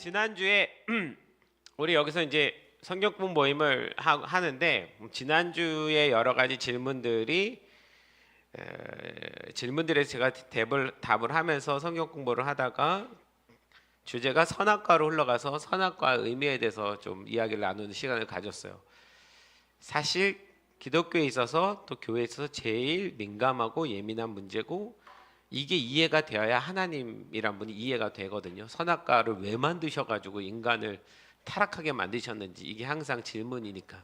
지난주에 우리 여기서 이제 성경품 모임을 하는데 지난주에 여러 가지 질문들에 제가 답을 하면서 성경 공부를 하다가 주제가 선악과로 흘러가서 선악과의 의미에 대해서 좀 이야기를 나누는 시간을 가졌어요. 사실 기독교에 있어서 또 교회에 있어서 제일 민감하고 예민한 문제고 이게 이해가 되어야 하나님이란 분이 이해가 되거든요. 선악과를 왜 만드셔가지고 인간을 타락하게 만드셨는지 이게 항상 질문이니까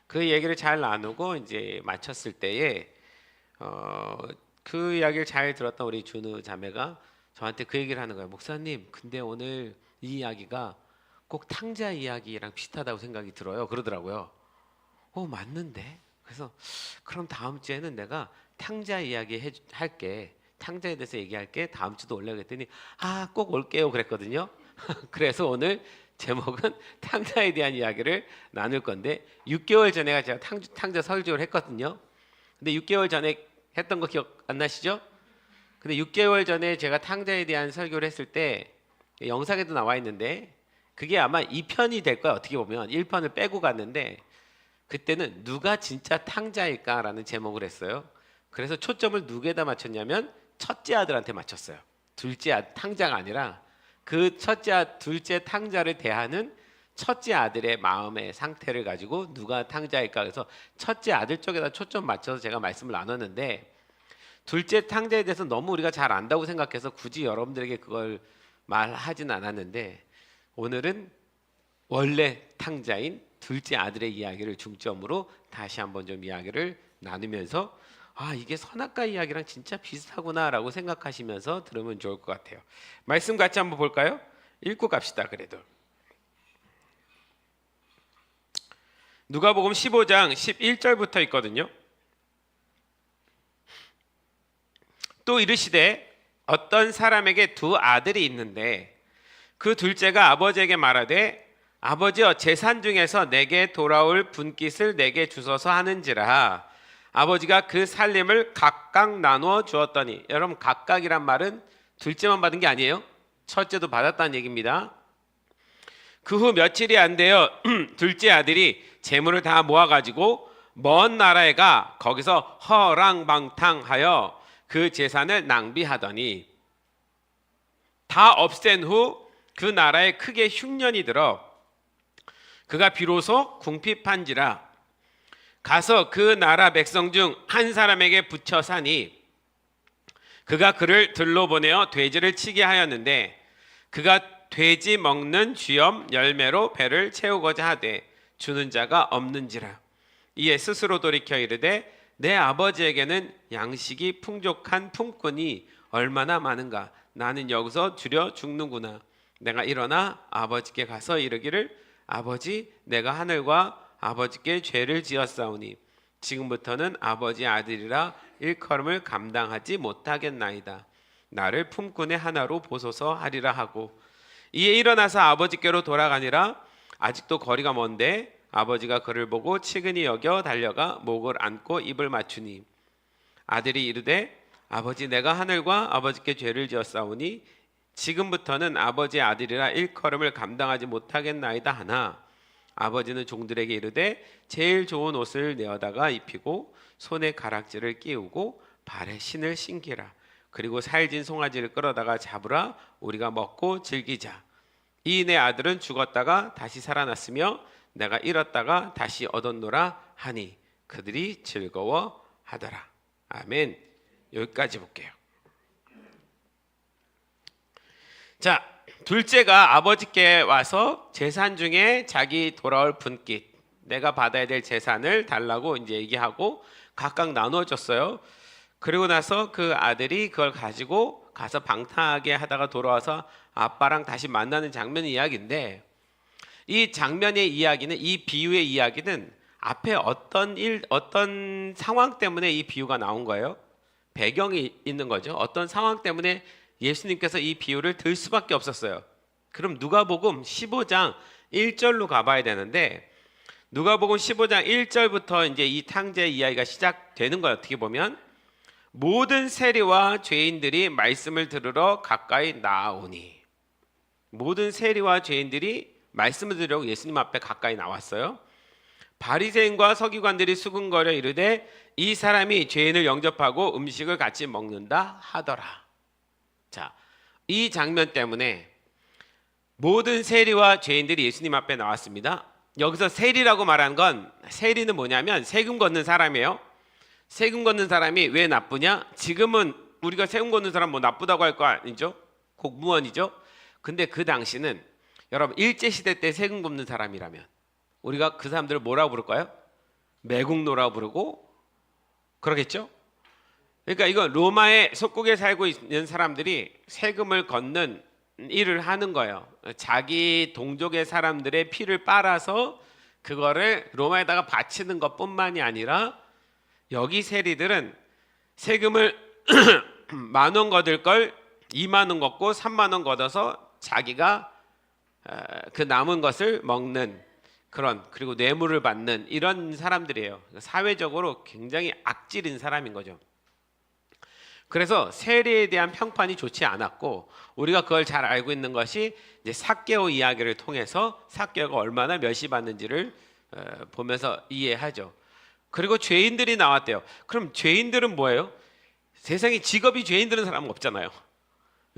그 얘기를 잘 나누고 이제 마쳤을 때에 그 이야기를 잘 들었던 우리 준우 자매가 저한테 그 얘기를 하는 거예요. 목사님, 근데 오늘 이 이야기가 꼭 탕자 이야기랑 비슷하다고 생각이 들어요. 그러더라고요. 맞는데? 그래서 그럼 다음 주에는 내가 탕자 이야기 할게. 탕자에 대해서 얘기할게. 다음 주도 올래 그랬더니 꼭 올게요 그랬거든요. 그래서 오늘 제목은 탕자에 대한 이야기를 나눌 건데 6개월 전에 제가 탕자 설교를 했거든요. 근데 6개월 전에 했던 거 기억 안 나시죠? 근데 6개월 전에 제가 탕자에 대한 설교를 했을 때 영상에도 나와 있는데 그게 아마 2편이 될 거야. 어떻게 보면 1편을 빼고 갔는데 그때는 누가 진짜 탕자일까라는 제목을 했어요. 그래서 초점을 누구에다 맞췄냐면 첫째 아들한테 맞췄어요. 둘째 아들 탕자가 아니라 그 둘째 탕자를 대하는 첫째 아들의 마음의 상태를 가지고 누가 탕자일까 그래서 첫째 아들 쪽에다 초점 맞춰서 제가 말씀을 나눴는데 둘째 탕자에 대해서 너무 우리가 잘 안다고 생각해서 굳이 여러분들에게 그걸 말하진 않았는데 오늘은 원래 탕자인 둘째 아들의 이야기를 중점으로 다시 한번 좀 이야기를 나누면서 이게 선악과 이야기랑 진짜 비슷하구나라고 생각하시면서 들으면 좋을 것 같아요. 말씀 같이 한번 볼까요? 읽고 갑시다. 그래도 누가복음 15장 11절부터 있거든요. 또 이르시되 어떤 사람에게 두 아들이 있는데 그 둘째가 아버지에게 말하되 아버지여 재산 중에서 내게 돌아올 분깃을 내게 주소서 하는지라 아버지가 그 살림을 각각 나누어 주었더니 여러분 각각이란 말은 둘째만 받은 게 아니에요. 첫째도 받았다는 얘기입니다. 그 후 며칠이 안 되어 둘째 아들이 재물을 다 모아가지고 먼 나라에 가 거기서 허랑방탕하여 그 재산을 낭비하더니 다 없앤 후 그 나라에 크게 흉년이 들어 그가 비로소 궁핍한지라 가서 그 나라 백성 중 한 사람에게 붙여 사니 그가 그를 들로 보내어 돼지를 치게 하였는데 그가 돼지 먹는 쥐염 열매로 배를 채우고자 하되 주는 자가 없는지라 이에 스스로 돌이켜 이르되 내 아버지에게는 양식이 풍족한 품꾼이 얼마나 많은가 나는 여기서 주려 죽는구나 내가 일어나 아버지께 가서 이르기를 아버지 내가 하늘과 아버지께 죄를 지었사오니 지금부터는 아버지 아들이라 일컬음을 감당하지 못하겠나이다 나를 품꾼의 하나로 보소서 하리라 하고 이에 일어나서 아버지께로 돌아가니라 아직도 거리가 먼데 아버지가 그를 보고 치근히 여겨 달려가 목을 안고 입을 맞추니 아들이 이르되 아버지 내가 하늘과 아버지께 죄를 지었사오니 지금부터는 아버지의 아들이라 일컬음을 감당하지 못하겠나이다 하나 아버지는 종들에게 이르되 제일 좋은 옷을 내어다가 입히고 손에 가락지를 끼우고 발에 신을 신기라 그리고 살진 송아지를 끌어다가 잡으라 우리가 먹고 즐기자 이 내 아들은 죽었다가 다시 살아났으며 내가 잃었다가 다시 얻었노라 하니 그들이 즐거워하더라. 아멘. 여기까지 볼게요. 자, 둘째가 아버지께 와서 재산 중에 자기 돌아올 분깃, 내가 받아야 될 재산을 달라고 이제 얘기하고 각각 나누어줬어요. 그리고 나서 그 아들이 그걸 가지고 가서 방탕하게 하다가 돌아와서 아빠랑 다시 만나는 장면의 이야기인데 이 장면의 이야기는 이 비유의 이야기는 앞에 어떤 상황 때문에 이 비유가 나온 거예요. 배경이 있는 거죠. 어떤 상황 때문에 예수님께서 이 비유를 들 수밖에 없었어요. 그럼 누가복음 15장 1절로 가봐야 되는데 누가복음 15장 1절부터 이제 이 탕자의 이야기가 시작되는 거예요. 어떻게 보면 모든 세리와 죄인들이 말씀을 들으러 가까이 나아오니 모든 세리와 죄인들이 말씀을 들으려고 예수님 앞에 가까이 나왔어요. 바리새인과 서기관들이 수군거려 이르되 이 사람이 죄인을 영접하고 음식을 같이 먹는다 하더라. 자, 이 장면 때문에 모든 세리와 죄인들이 예수님 앞에 나왔습니다. 여기서 세리라고 말한 건, 세리는 뭐냐면 세금 걷는 사람이에요. 세금 걷는 사람이 왜 나쁘냐? 지금은 우리가 세금 걷는 사람 뭐 나쁘다고 할 거 아니죠? 공무원이죠. 근데 그 당시는 여러분 일제시대 때 세금 걷는 사람이라면 우리가 그 사람들을 뭐라고 부를까요? 매국노라고 부르고 그러겠죠? 그러니까 이거 로마의 속국에 살고 있는 사람들이 세금을 걷는 일을 하는 거예요. 자기 동족의 사람들의 피를 빨아서 그거를 로마에다가 바치는 것뿐만이 아니라 여기 세리들은 세금을 10,000원 걷을 걸 20,000원 걷고 30,000원 걷어서 자기가 그 남은 것을 먹는 그런, 그리고 뇌물을 받는 이런 사람들이에요. 사회적으로 굉장히 악질인 사람인 거죠. 그래서 세리에 대한 평판이 좋지 않았고, 우리가 그걸 잘 알고 있는 것이 이제 삭개오 이야기를 통해서 삭개오가 얼마나 멸시받는지를 보면서 이해하죠. 그리고 죄인들이 나왔대요. 그럼 죄인들은 뭐예요? 세상에 직업이 죄인 되는 사람은 없잖아요.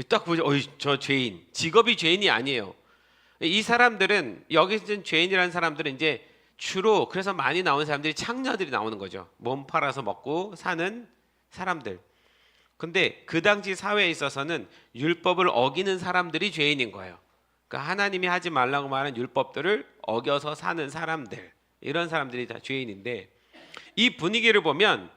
딱 보죠. 저 죄인. 직업이 죄인이 아니에요. 이 사람들은, 여기 있는 죄인이라는 사람들은 이제 주로 그래서 많이 나오는 사람들이 창녀들이 나오는 거죠. 몸 팔아서 먹고 사는 사람들. 근데 그 당시 사회에 있어서는 율법을 어기는 사람들이 죄인인 거예요. 그러니까 하나님이 하지 말라고 말한 율법들을 어겨서 사는 사람들, 이런 사람들이 다 죄인인데, 이 분위기를 보면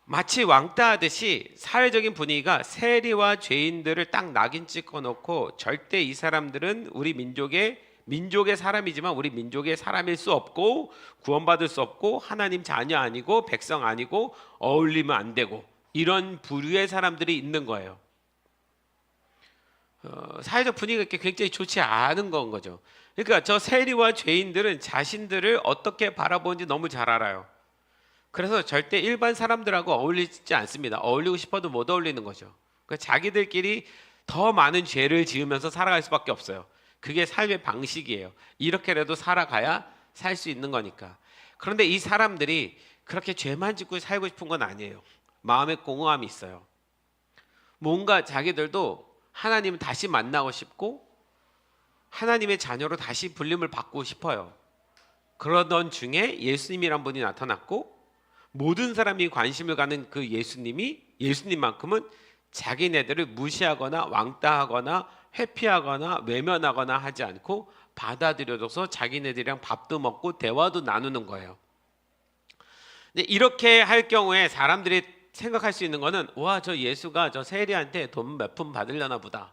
마치 왕따 하듯이 사회적인 분위기가 세리와 죄인들을 딱 낙인 찍어 놓고, 절대 이 사람들은 우리 민족의 사람이지만 우리 민족의 사람일 수 없고 구원받을 수 없고 하나님 자녀 아니고 백성 아니고 어울리면 안 되고, 이런 부류의 사람들이 있는 거예요. 사회적 분위기가 굉장히 좋지 않은 건 거죠. 그러니까 저 세리와 죄인들은 자신들을 어떻게 바라보는지 너무 잘 알아요. 그래서 절대 일반 사람들하고 어울리지 않습니다. 어울리고 싶어도 못 어울리는 거죠. 그러니까 자기들끼리 더 많은 죄를 지으면서 살아갈 수밖에 없어요. 그게 삶의 방식이에요. 이렇게라도 살아가야 살 수 있는 거니까. 그런데 이 사람들이 그렇게 죄만 짓고 살고 싶은 건 아니에요. 마음에 공허함이 있어요. 뭔가 자기들도 하나님을 다시 만나고 싶고 하나님의 자녀로 다시 불림을 받고 싶어요. 그러던 중에 예수님이란 분이 나타났고, 모든 사람이 관심을 가는 그 예수님이, 예수님만큼은 자기네들을 무시하거나 왕따하거나 회피하거나 외면하거나 하지 않고 받아들여줘서 자기네들이랑 밥도 먹고 대화도 나누는 거예요. 근데 이렇게 할 경우에 사람들이 생각할 수 있는 거는, 와, 저 예수가 저 세리한테 돈 몇 푼 받으려나 보다.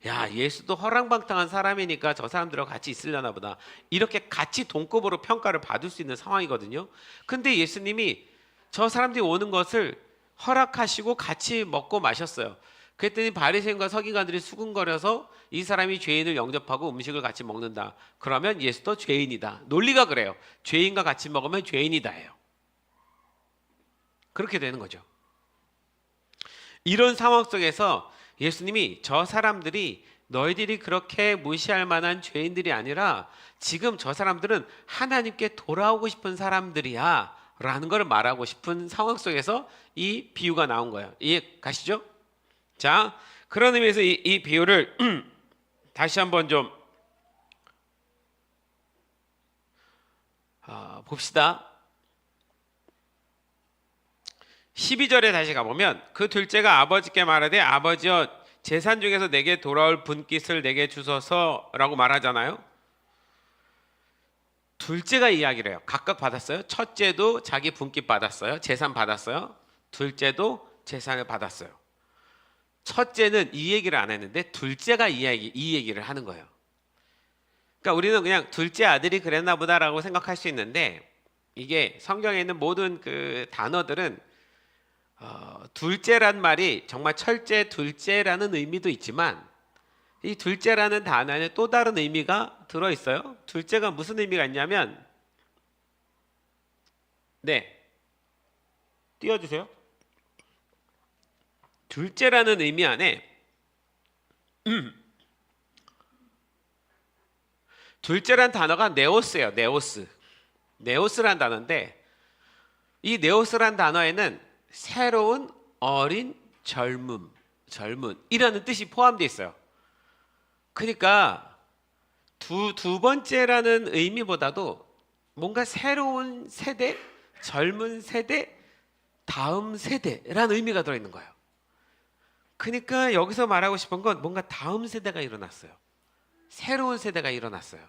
야, 예수도 허랑방탕한 사람이니까 저 사람들하고 같이 있으려나 보다. 이렇게 같이 동급으로 평가를 받을 수 있는 상황이거든요. 근데 예수님이 저 사람들이 오는 것을 허락하시고 같이 먹고 마셨어요. 그랬더니 바리새인과 서기관들이 수군거려서 이 사람이 죄인을 영접하고 음식을 같이 먹는다. 그러면 예수도 죄인이다. 논리가 그래요. 죄인과 같이 먹으면 죄인이다예요. 그렇게 되는 거죠. 이런 상황 속에서 예수님이 저 사람들이 너희들이 그렇게 무시할 만한 죄인들이 아니라 지금 저 사람들은 하나님께 돌아오고 싶은 사람들이야 라는 걸 말하고 싶은 상황 속에서 이 비유가 나온 거예요. 이해 가시죠? 자, 그런 의미에서 이 비유를 다시 한번 좀 봅시다. 12절에 다시 가보면, 그 둘째가 아버지께 말하되 아버지여 재산 중에서 내게 돌아올 분깃을 내게 주소서 라고 말하잖아요. 둘째가 이야기를 해요. 각각 받았어요. 첫째도 자기 분깃 받았어요. 재산 받았어요. 둘째도 재산을 받았어요. 첫째는 이 얘기를 안 했는데 둘째가 이 얘기를 하는 거예요. 그러니까 우리는 그냥 둘째 아들이 그랬나 보다라고 생각할 수 있는데, 이게 성경에 있는 모든 그 단어들은 둘째란 말이 정말 철째, 둘째라는 의미도 있지만 이 둘째라는 단어에는 또 다른 의미가 들어있어요. 둘째가 무슨 의미가 있냐면, 네, 띄워주세요. 둘째라는 의미 안에 둘째란 단어가 네오스예요. 네오스. 네오스란 단어인데 이 네오스란 단어에는 새로운, 어린, 젊은 이라는 뜻이 포함되어 있어요. 그러니까 두 번째라는 의미보다도 뭔가 새로운 세대, 젊은 세대, 다음 세대라는 의미가 들어있는 거예요. 그러니까 여기서 말하고 싶은 건 뭔가 다음 세대가 일어났어요. 새로운 세대가 일어났어요.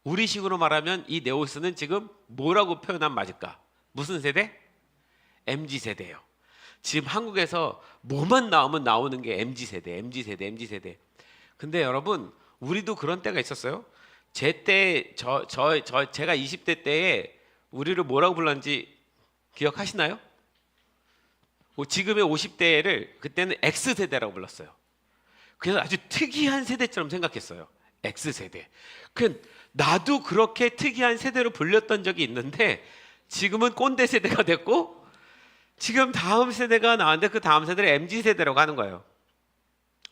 우리식으로 말하면 이 네오스는 지금 뭐라고 표현하면 맞을까? 무슨 세대? MZ세대예요. 지금 한국에서 뭐만 나오면 나오는 게 MZ세대, MZ세대, MZ세대. 근데 여러분, 우리도 그런 때가 있었어요. 제가 20대 때에 우리를 뭐라고 불렀는지 기억하시나요? 지금의 50대를 그때는 X세대라고 불렀어요. 그래서 아주 특이한 세대처럼 생각했어요. X세대. 나도 그렇게 특이한 세대로 불렸던 적이 있는데 지금은 꼰대 세대가 됐고 지금 다음 세대가 나왔는데 그 다음 세대를 MZ세대라고 하는 거예요.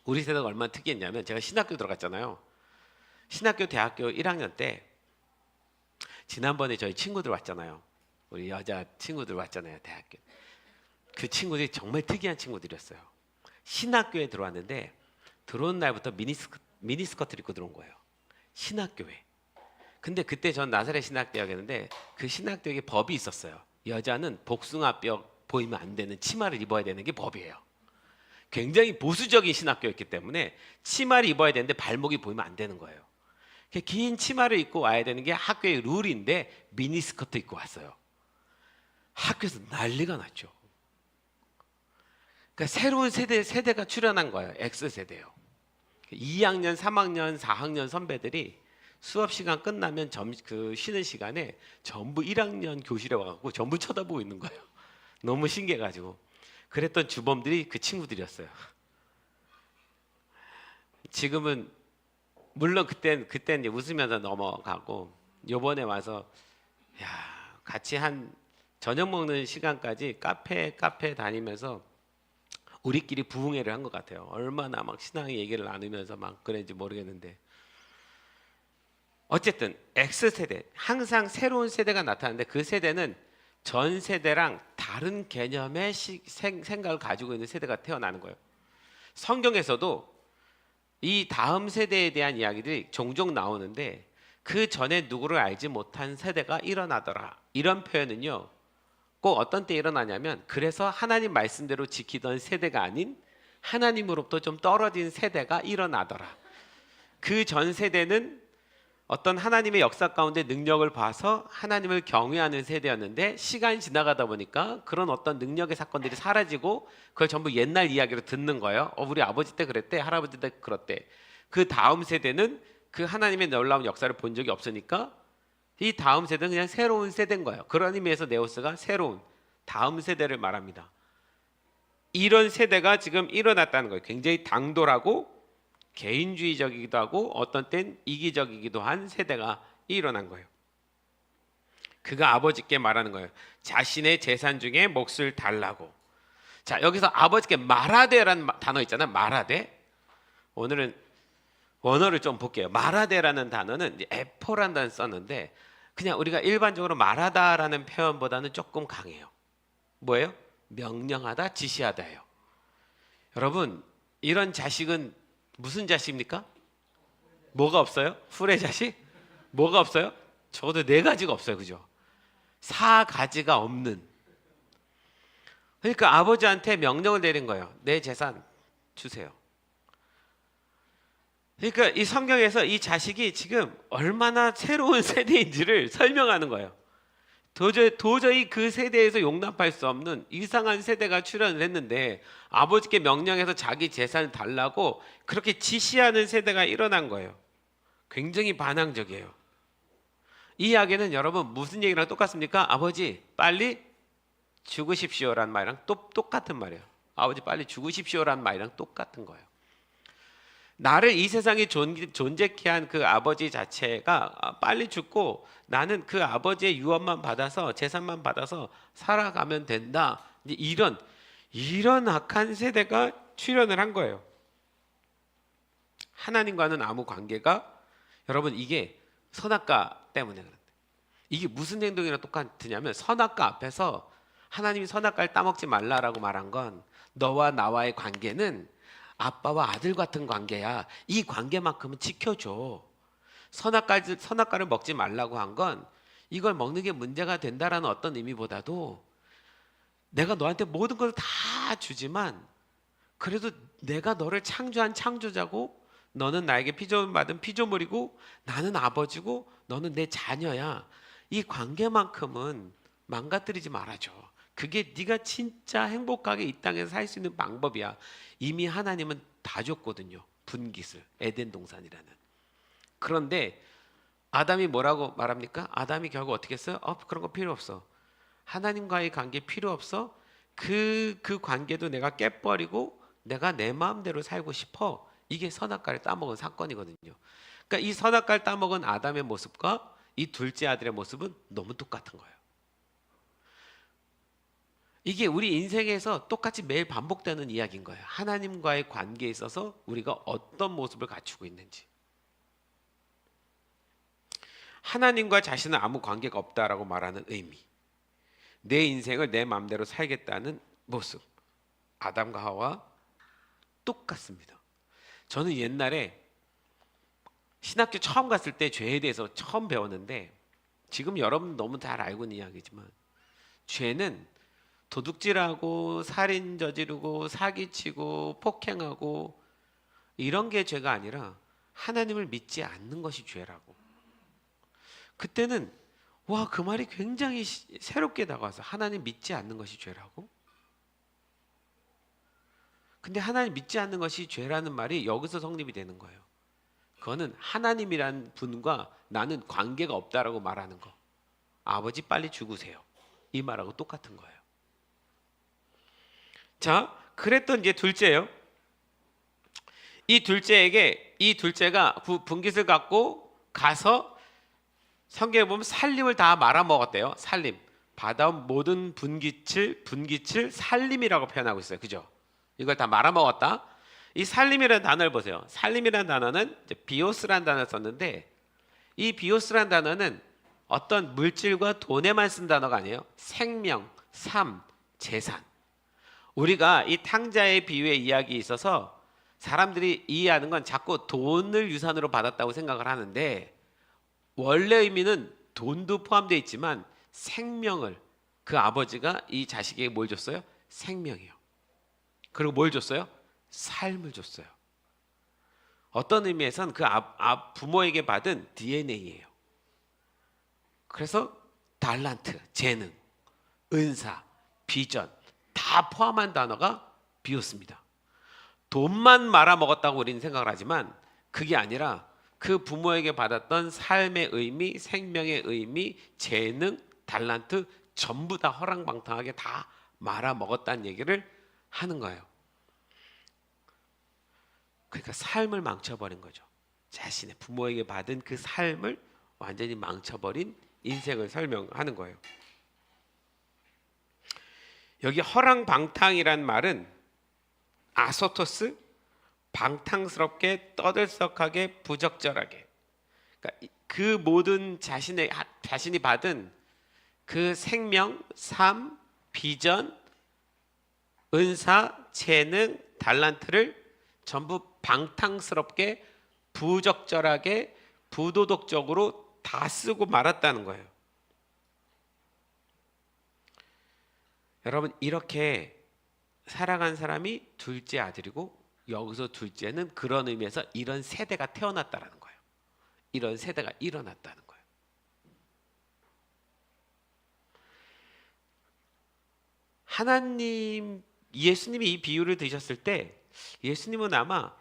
우리 세대가 얼마나 특이했냐면 제가 신학교 들어갔잖아요. 신학교 대학교 1학년 때 지난번에 저희 친구들 왔잖아요. 우리 여자 친구들 왔잖아요. 대학교. 그 친구들이 정말 특이한 친구들이었어요. 신학교에 들어왔는데 들어온 날부터 미니스커트를 입고 들어온 거예요. 신학교에. 근데 그때 전 나사렛 신학대학이었는데 그 신학대학에 법이 있었어요. 여자는 복숭아뼈 보이면 안 되는 치마를 입어야 되는 게 법이에요. 굉장히 보수적인 신학교였기 때문에 치마를 입어야 되는데 발목이 보이면 안 되는 거예요. 긴 치마를 입고 와야 되는 게 학교의 룰인데 미니스커트 입고 왔어요. 학교에서 난리가 났죠. 그러니까 새로운 세대가 출현한 거예요. X세대요. 2학년, 3학년, 4학년 선배들이 수업 시간 끝나면 쉬는 시간에 전부 1학년 교실에 와갖고 전부 쳐다보고 있는 거예요. 너무 신기해가지고. 그랬던 주범들이 그 친구들이었어요. 지금은 물론 그땐 이제 웃으면서 넘어가고 요번에 와서 같이 한 저녁 먹는 시간까지 카페 다니면서 우리끼리 부흥회를 한 것 같아요. 얼마나 막 신앙 얘기를 나누면서 막 그랬는지 모르겠는데 어쨌든 X세대, 항상 새로운 세대가 나타나는데 그 세대는 전 세대랑 다른 개념의 생각을 가지고 있는 세대가 태어나는 거예요. 성경에서도 이 다음 세대에 대한 이야기들이 종종 나오는데 그 전에 누구를 알지 못한 세대가 일어나더라. 이런 표현은요. 꼭 어떤 때 일어나냐면 그래서 하나님 말씀대로 지키던 세대가 아닌 하나님으로부터 좀 떨어진 세대가 일어나더라. 그 전 세대는 어떤 하나님의 역사 가운데 능력을 봐서 하나님을 경외하는 세대였는데 시간이 지나가다 보니까 그런 어떤 능력의 사건들이 사라지고 그걸 전부 옛날 이야기로 듣는 거예요. 우리 아버지 때 그랬대, 할아버지 때 그랬대. 그 다음 세대는 그 하나님의 놀라운 역사를 본 적이 없으니까 이 다음 세대는 그냥 새로운 세대인 거예요. 그런 의미에서 네오스가 새로운 다음 세대를 말합니다. 이런 세대가 지금 일어났다는 거예요. 굉장히 당돌하고 개인주의적이기도 하고 어떤 땐 이기적이기도 한 세대가 일어난 거예요. 그가 아버지께 말하는 거예요. 자신의 재산 중에 몫을 달라고. 자, 여기서 아버지께 말하되라는 단어 있잖아요. 말하되. 오늘은 원어를 좀 볼게요. 말하되라는 단어는 이제 에포라는 단어 썼는데 그냥 우리가 일반적으로 말하다라는 표현보다는 조금 강해요. 뭐예요? 명령하다, 지시하다예요. 여러분, 이런 자식은 무슨 자식입니까? 뭐가 없어요? 풀의 자식? 뭐가 없어요? 적어도 4가지가 없어요. 그죠? 4가지가 없는. 그러니까 아버지한테 명령을 내린 거예요. 내 재산 주세요. 그러니까 이 성경에서 이 자식이 지금 얼마나 새로운 세대인지를 설명하는 거예요. 도저히 그 세대에서 용납할 수 없는 이상한 세대가 출현을 했는데 아버지께 명령해서 자기 재산을 달라고 그렇게 지시하는 세대가 일어난 거예요. 굉장히 반항적이에요. 이 이야기는 여러분 무슨 얘기랑 똑같습니까? 아버지 빨리 죽으십시오란 말이랑 똑같은 말이에요. 아버지 빨리 죽으십시오란 말이랑 똑같은 거예요. 나를 이 세상에 존재케 한 그 아버지 자체가 빨리 죽고 나는 그 아버지의 유언만 받아서 재산만 받아서 살아가면 된다. 이런 악한 세대가 출현을 한 거예요. 하나님과는 아무 관계가, 여러분 이게 선악과 때문에 그런데, 이게 무슨 행동이랑 똑같으냐면 선악과 앞에서 하나님이 선악과를 따먹지 말라라고 말한 건 너와 나와의 관계는 아빠와 아들 같은 관계야. 이 관계만큼은 지켜줘. 선악과를 먹지 말라고 한 건 이걸 먹는 게 문제가 된다라는 어떤 의미보다도 내가 너한테 모든 걸 다 주지만 그래도 내가 너를 창조한 창조자고 너는 나에게 피조받은 피조물이고 나는 아버지고 너는 내 자녀야. 이 관계만큼은 망가뜨리지 말아줘. 그게 네가 진짜 행복하게 이 땅에서 살 수 있는 방법이야. 이미 하나님은 다 줬거든요. 분깃을, 에덴 동산이라는. 그런데 아담이 뭐라고 말합니까? 아담이 결국 어떻게 했어요? 그런 거 필요 없어. 하나님과의 관계 필요 없어. 그 관계도 내가 깨버리고 내가 내 마음대로 살고 싶어. 이게 선악과를 따먹은 사건이거든요. 그러니까 이 선악과를 따먹은 아담의 모습과 이 둘째 아들의 모습은 너무 똑같은 거예요. 이게 우리 인생에서 똑같이 매일 반복되는 이야기인 거예요. 하나님과의 관계에 있어서 우리가 어떤 모습을 갖추고 있는지. 하나님과 자신은 아무 관계가 없다라고 말하는 의미. 내 인생을 내 마음대로 살겠다는 모습. 아담과 하와 똑같습니다. 저는 옛날에 신학교 처음 갔을 때 죄에 대해서 처음 배웠는데, 지금 여러분 너무 잘 알고 있는 이야기지만 죄는 도둑질하고 살인 저지르고 사기치고 폭행하고 이런 게 죄가 아니라 하나님을 믿지 않는 것이 죄라고. 그때는 와, 그 말이 굉장히 새롭게 다가와서 하나님 믿지 않는 것이 죄라고? 근데 하나님 믿지 않는 것이 죄라는 말이 여기서 성립이 되는 거예요. 그거는 하나님이란 분과 나는 관계가 없다라고 말하는 거. 아버지 빨리 죽으세요. 이 말하고 똑같은 거예요. 자, 그랬던 이제 둘째예요. 이 둘째가 분깃을 갖고 가서 성경에 보면 살림을 다 말아먹었대요. 살림. 받아온 모든 분깃을 살림이라고 표현하고 있어요. 그죠? 이걸 다 말아먹었다. 이 살림이라는 단어를 보세요. 살림이라는 단어는 이제 비오스라는 단어를 썼는데, 이 비오스라는 단어는 어떤 물질과 돈에만 쓴 단어가 아니에요. 생명, 삶, 재산. 우리가 이 탕자의 비유의 이야기에 있어서 사람들이 이해하는 건 자꾸 돈을 유산으로 받았다고 생각을 하는데, 원래 의미는 돈도 포함되어 있지만 생명을, 그 아버지가 이 자식에게 뭘 줬어요? 생명이요. 그리고 뭘 줬어요? 삶을 줬어요. 어떤 의미에선 그 부모에게 받은 DNA예요. 그래서 달란트, 재능, 은사, 비전 다 포함한 단어가 비었습니다. 돈만 말아먹었다고 우리는 생각을 하지만 그게 아니라 그 부모에게 받았던 삶의 의미, 생명의 의미, 재능, 달란트 전부 다 허랑방탕하게 다 말아먹었다는 얘기를 하는 거예요. 그러니까 삶을 망쳐버린 거죠. 자신의 부모에게 받은 그 삶을 완전히 망쳐버린 인생을 설명하는 거예요. 여기 허랑방탕이란 말은 아소토스, 방탕스럽게 떠들썩하게 부적절하게, 그러니까 그 모든 자신이 받은 그 생명, 삶, 비전, 은사, 재능, 달란트를 전부 방탕스럽게 부적절하게 부도덕적으로 다 쓰고 말았다는 거예요. 여러분, 이렇게 살아간 사람이 둘째 아들이고, 여기서 둘째는 그런 의미에서 이런 세대가 태어났다라는 거예요. 이런 세대가 일어났다는 거예요. 예수님이 이 비유를 드셨을 때 예수님은 아마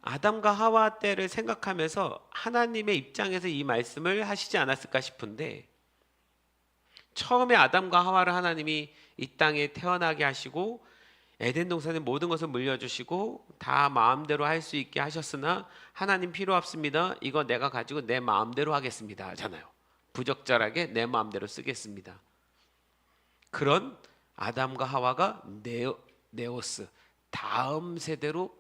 아담과 하와 때를 생각하면서 하나님의 입장에서 이 말씀을 하시지 않았을까 싶은데, 처음에 아담과 하와를 하나님이 이 땅에 태어나게 하시고 에덴 동산에 모든 것을 물려주시고 다 마음대로 할 수 있게 하셨으나 하나님 필요 없습니다. 이거 내가 가지고 내 마음대로 하겠습니다 하잖아요. 부적절하게 내 마음대로 쓰겠습니다. 그런 아담과 하와가 네오스, 다음 세대로,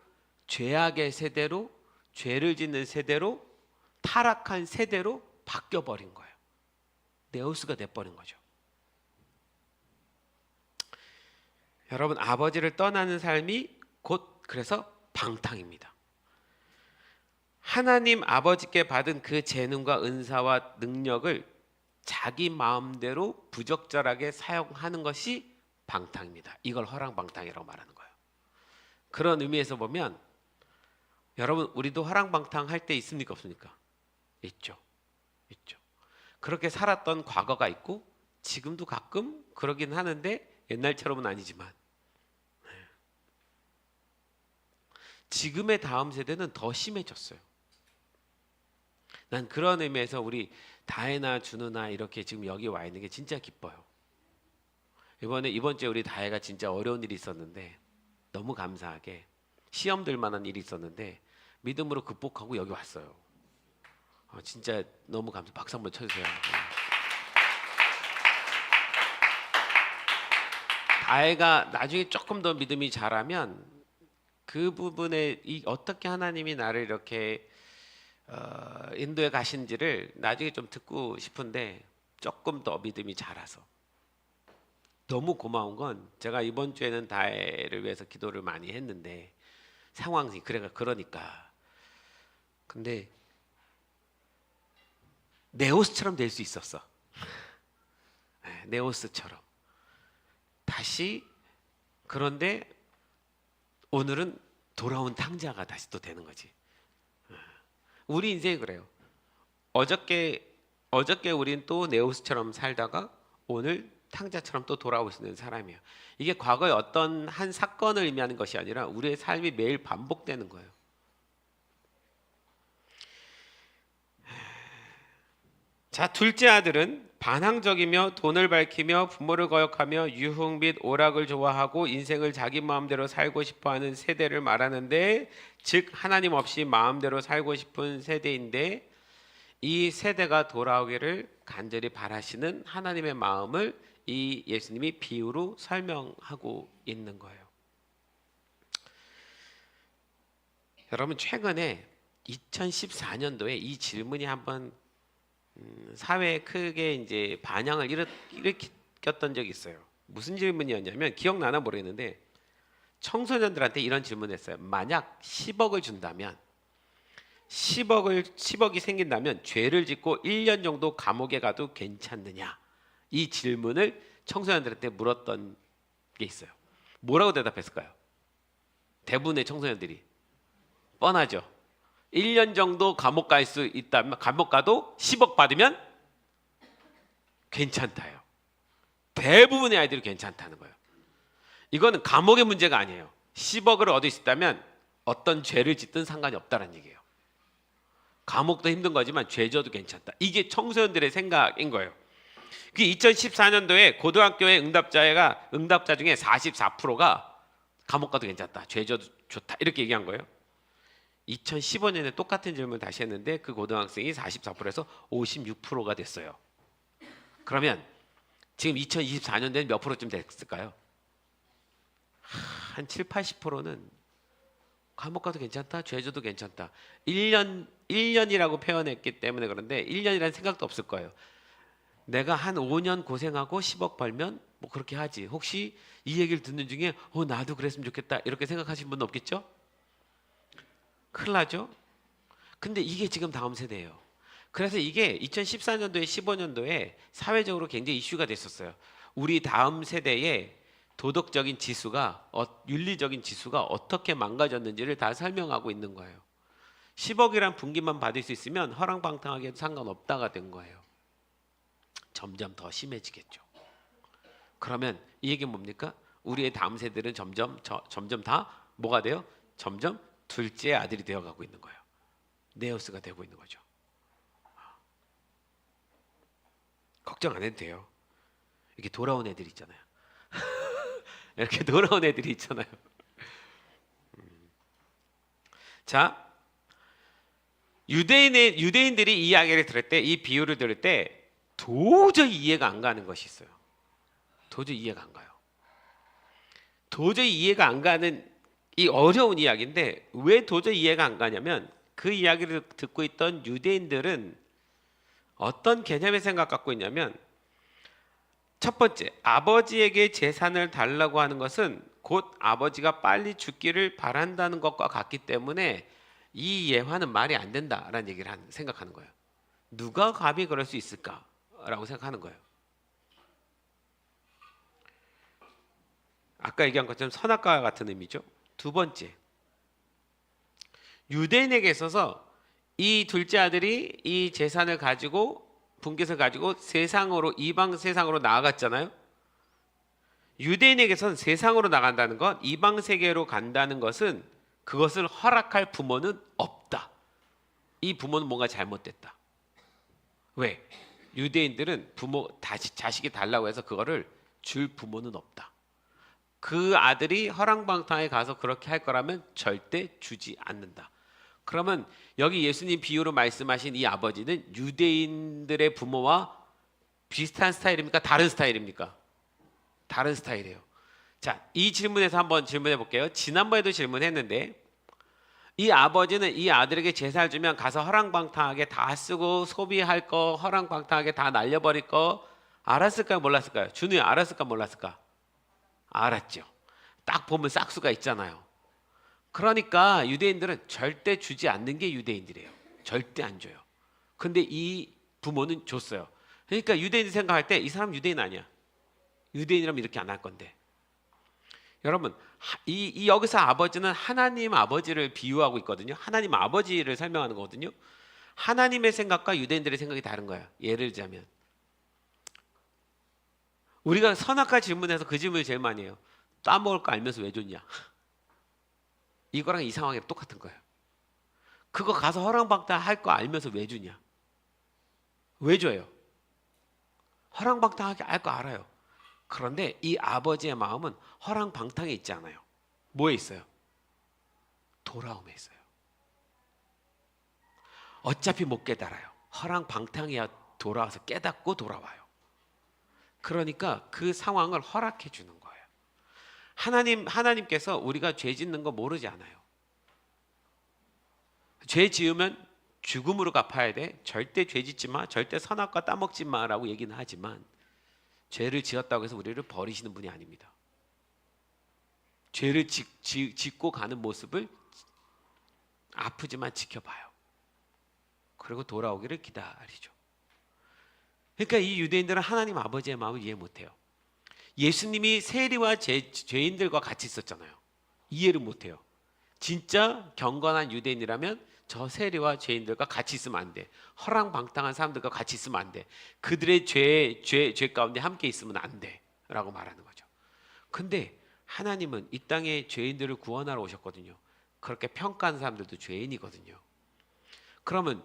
죄악의 세대로 죄를 짓는 세대로, 타락한 세대로 바뀌어 버린 거예요. 네오스가 돼 버린 거죠. 여러분, 아버지를 떠나는 삶이 곧 그래서 방탕입니다. 하나님 아버지께 받은 그 재능과 은사와 능력을 자기 마음대로 부적절하게 사용하는 것이 방탕입니다. 이걸 허랑방탕이라고 말하는 거예요. 그런 의미에서 보면 여러분, 우리도 허랑방탕 할 때 있습니까, 없습니까? 있죠. 그렇게 살았던 과거가 있고 지금도 가끔 그러긴 하는데 옛날처럼은 아니지만 지금의 다음 세대는 더 심해졌어요. 난 그런 의미에서 우리 다혜나 준우나 이렇게 지금 여기 와 있는 게 진짜 기뻐요. 이번 주에 우리 다혜가 진짜 어려운 일이 있었는데 너무 감사하게 시험 들 만한 일이 있었는데 믿음으로 극복하고 여기 왔어요. 진짜 너무 감사. 박수 한번 쳐주세요. 다혜가 나중에 조금 더 믿음이 자라면 그 부분에 어떻게 하나님이 나를 이렇게 인도에 가신지를 나중에 좀 듣고 싶은데 조금 더 믿음이 자라서 너무 고마운 건 제가 이번 주에는 다혜를 위해서 기도를 많이 했는데 상황이 그러니까 근데 네오스처럼 될 수 있었어. 네오스처럼 다시. 그런데 오늘은 돌아온 탕자가 다시 또 되는 거지. 우리 인생이 그래요. 어저께 우린 또 네오스처럼 살다가 오늘 탕자처럼 또 돌아오고 있는 사람이에요. 이게 과거의 어떤 한 사건을 의미하는 것이 아니라 우리의 삶이 매일 반복되는 거예요. 자, 둘째 아들은 반항적이며 돈을 밝히며 부모를 거역하며 유흥 및 오락을 좋아하고 인생을 자기 마음대로 살고 싶어하는 세대를 말하는데, 즉 하나님 없이 마음대로 살고 싶은 세대인데, 이 세대가 돌아오기를 간절히 바라시는 하나님의 마음을 이 예수님이 비유로 설명하고 있는 거예요. 여러분, 최근에 2014년도에 이 질문이 한번 사회에 크게 이제 반향을 일으켰던 적이 있어요. 무슨 질문이었냐면, 기억나나 모르겠는데 청소년들한테 이런 질문을 했어요. 만약 10억을 준다면 10억이 생긴다면 죄를 짓고 1년 정도 감옥에 가도 괜찮느냐? 이 질문을 청소년들한테 물었던 게 있어요. 뭐라고 대답했을까요? 대부분의 청소년들이 뻔하죠. 1년 정도 감옥 갈 수 있다면, 감옥 가도 10억 받으면 괜찮다요. 대부분의 아이들이 괜찮다는 거예요. 이거는 감옥의 문제가 아니에요. 10억을 얻을 수 있다면 어떤 죄를 짓든 상관이 없다는 얘기예요. 감옥도 힘든 거지만 죄 져도 괜찮다. 이게 청소년들의 생각인 거예요. 그 2014년도에 고등학교의 응답자 중에 44%가 감옥 가도 괜찮다, 죄 져도 좋다, 이렇게 얘기한 거예요. 2015년에 똑같은 질문을 다시 했는데 그 고등학생이 44%에서 56%가 됐어요. 그러면 지금 2024년도에는 몇 프로쯤 됐을까요? 한 7, 80%는 감옥 가도 괜찮다, 죄 져도 괜찮다. 1년이라고 표현했기 때문에 그런데 1년이라는 생각도 없을 거예요. 내가 한 5년 고생하고 10억 벌면 뭐 그렇게 하지. 혹시 이 얘기를 듣는 중에 나도 그랬으면 좋겠다 이렇게 생각하신 분 없겠죠? 큰일 나죠? 근데 이게 지금 다음 세대예요. 그래서 이게 2014년도에 15년도에 사회적으로 굉장히 이슈가 됐었어요. 우리 다음 세대의 도덕적인 지수가, 윤리적인 지수가 어떻게 망가졌는지를 다 설명하고 있는 거예요. 10억이란 분기만 받을 수 있으면 허랑방탕하게 상관없다가 된 거예요. 점점 더 심해지겠죠. 그러면 이 얘기는 뭡니까? 우리의 다음 세대는 점점 다 뭐가 돼요? 점점 둘째 아들이 되어가고 있는 거예요. 네오스가 되고 있는 거죠. 걱정 안 해도 돼요. 이렇게 돌아온 애들이 있잖아요. 이렇게 돌아온 애들이 있잖아요. 자, 유대인들이 이 이야기를 들을 때, 이 비유를 들을 때 도저히 이해가 안 가는 것이 있어요. 도저히 이해가 안 가요. 도저히 이해가 안 가는 이 어려운 이야기인데 왜 도저히 이해가 안 가냐면 그 이야기를 듣고 있던 유대인들은 어떤 개념의 생각 갖고 있냐면, 첫 번째, 아버지에게 재산을 달라고 하는 것은 곧 아버지가 빨리 죽기를 바란다는 것과 같기 때문에 이 예화는 말이 안 된다라는 얘기를 생각하는 거예요. 누가 감히 그럴 수 있을까라고 생각하는 거예요. 아까 얘기한 것처럼 선악과와 같은 의미죠. 두 번째, 유대인에게 있어서 이 둘째 아들이 이 재산을 가지고 분깃을 가지고 세상으로, 이방 세상으로 나아갔잖아요. 유대인에게선 세상으로 나간다는 것, 이방 세계로 간다는 것은 그것을 허락할 부모는 없다. 이 부모는 뭔가 잘못됐다. 왜? 유대인들은 부모 자식이 달라고 해서 그거를 줄 부모는 없다. 그 아들이 허랑방탕에 가서 그렇게 할 거라면 절대 주지 않는다. 그러면 여기 예수님 비유로 말씀하신 이 아버지는 유대인들의 부모와 비슷한 스타일입니까? 다른 스타일입니까? 다른 스타일이에요. 자, 이 질문에서 한번 질문해 볼게요. 지난번에도 질문했는데, 이 아버지는 이 아들에게 재산을 주면 가서 허랑방탕하게 다 쓰고 소비할 거, 허랑방탕하게 다 날려버릴 거 알았을까요? 몰랐을까요? 준우야, 알았을까? 몰랐을까? 알았죠. 딱 보면 싹수가 있잖아요. 그러니까 유대인들은 절대 주지 않는 게 유대인들이에요. 절대 안 줘요. 근데 이 부모는 줬어요. 그러니까 유대인이 생각할 때 이 사람 유대인 아니야. 유대인이라면 이렇게 안 할 건데. 여러분, 이 여기서 아버지는 하나님 아버지를 비유하고 있거든요. 하나님 아버지를 설명하는 거거든요. 하나님의 생각과 유대인들의 생각이 다른 거예요. 예를 들자면 우리가 선악과 질문에서 그 질문을 제일 많이 해요. 따먹을 거 알면서 왜 줬냐? 이거랑 이 상황이 똑같은 거예요. 그거 가서 허랑방탕 할 거 알면서 왜 주냐? 왜 줘요? 허랑방탕하게 할 거 알아요. 그런데 이 아버지의 마음은 허랑방탕에 있지 않아요. 뭐에 있어요? 돌아옴에 있어요. 어차피 못 깨달아요. 허랑방탕이야 돌아와서 깨닫고 돌아와요. 그러니까 그 상황을 허락해 주는 거예요. 하나님께서 우리가 죄 짓는 거 모르지 않아요. 죄 지으면 죽음으로 갚아야 돼. 절대 죄 짓지 마. 절대 선악과 따먹지 마라고 얘기는 하지만 죄를 지었다고 해서 우리를 버리시는 분이 아닙니다. 죄를 짓고 가는 모습을 아프지만 지켜봐요. 그리고 돌아오기를 기다리죠. 그러니까 이 유대인들은 하나님 아버지의 마음을 이해 못해요. 예수님이 세리와 죄인들과 같이 있었잖아요. 이해를 못해요. 진짜 경건한 유대인이라면 저 세리와 죄인들과 같이 있으면 안 돼. 허랑방탕한 사람들과 같이 있으면 안 돼. 그들의 죄 가운데 함께 있으면 안 돼. 라고 말하는 거죠. 근데 하나님은 이 땅에 죄인들을 구원하러 오셨거든요. 그렇게 평가하는 사람들도 죄인이거든요. 그러면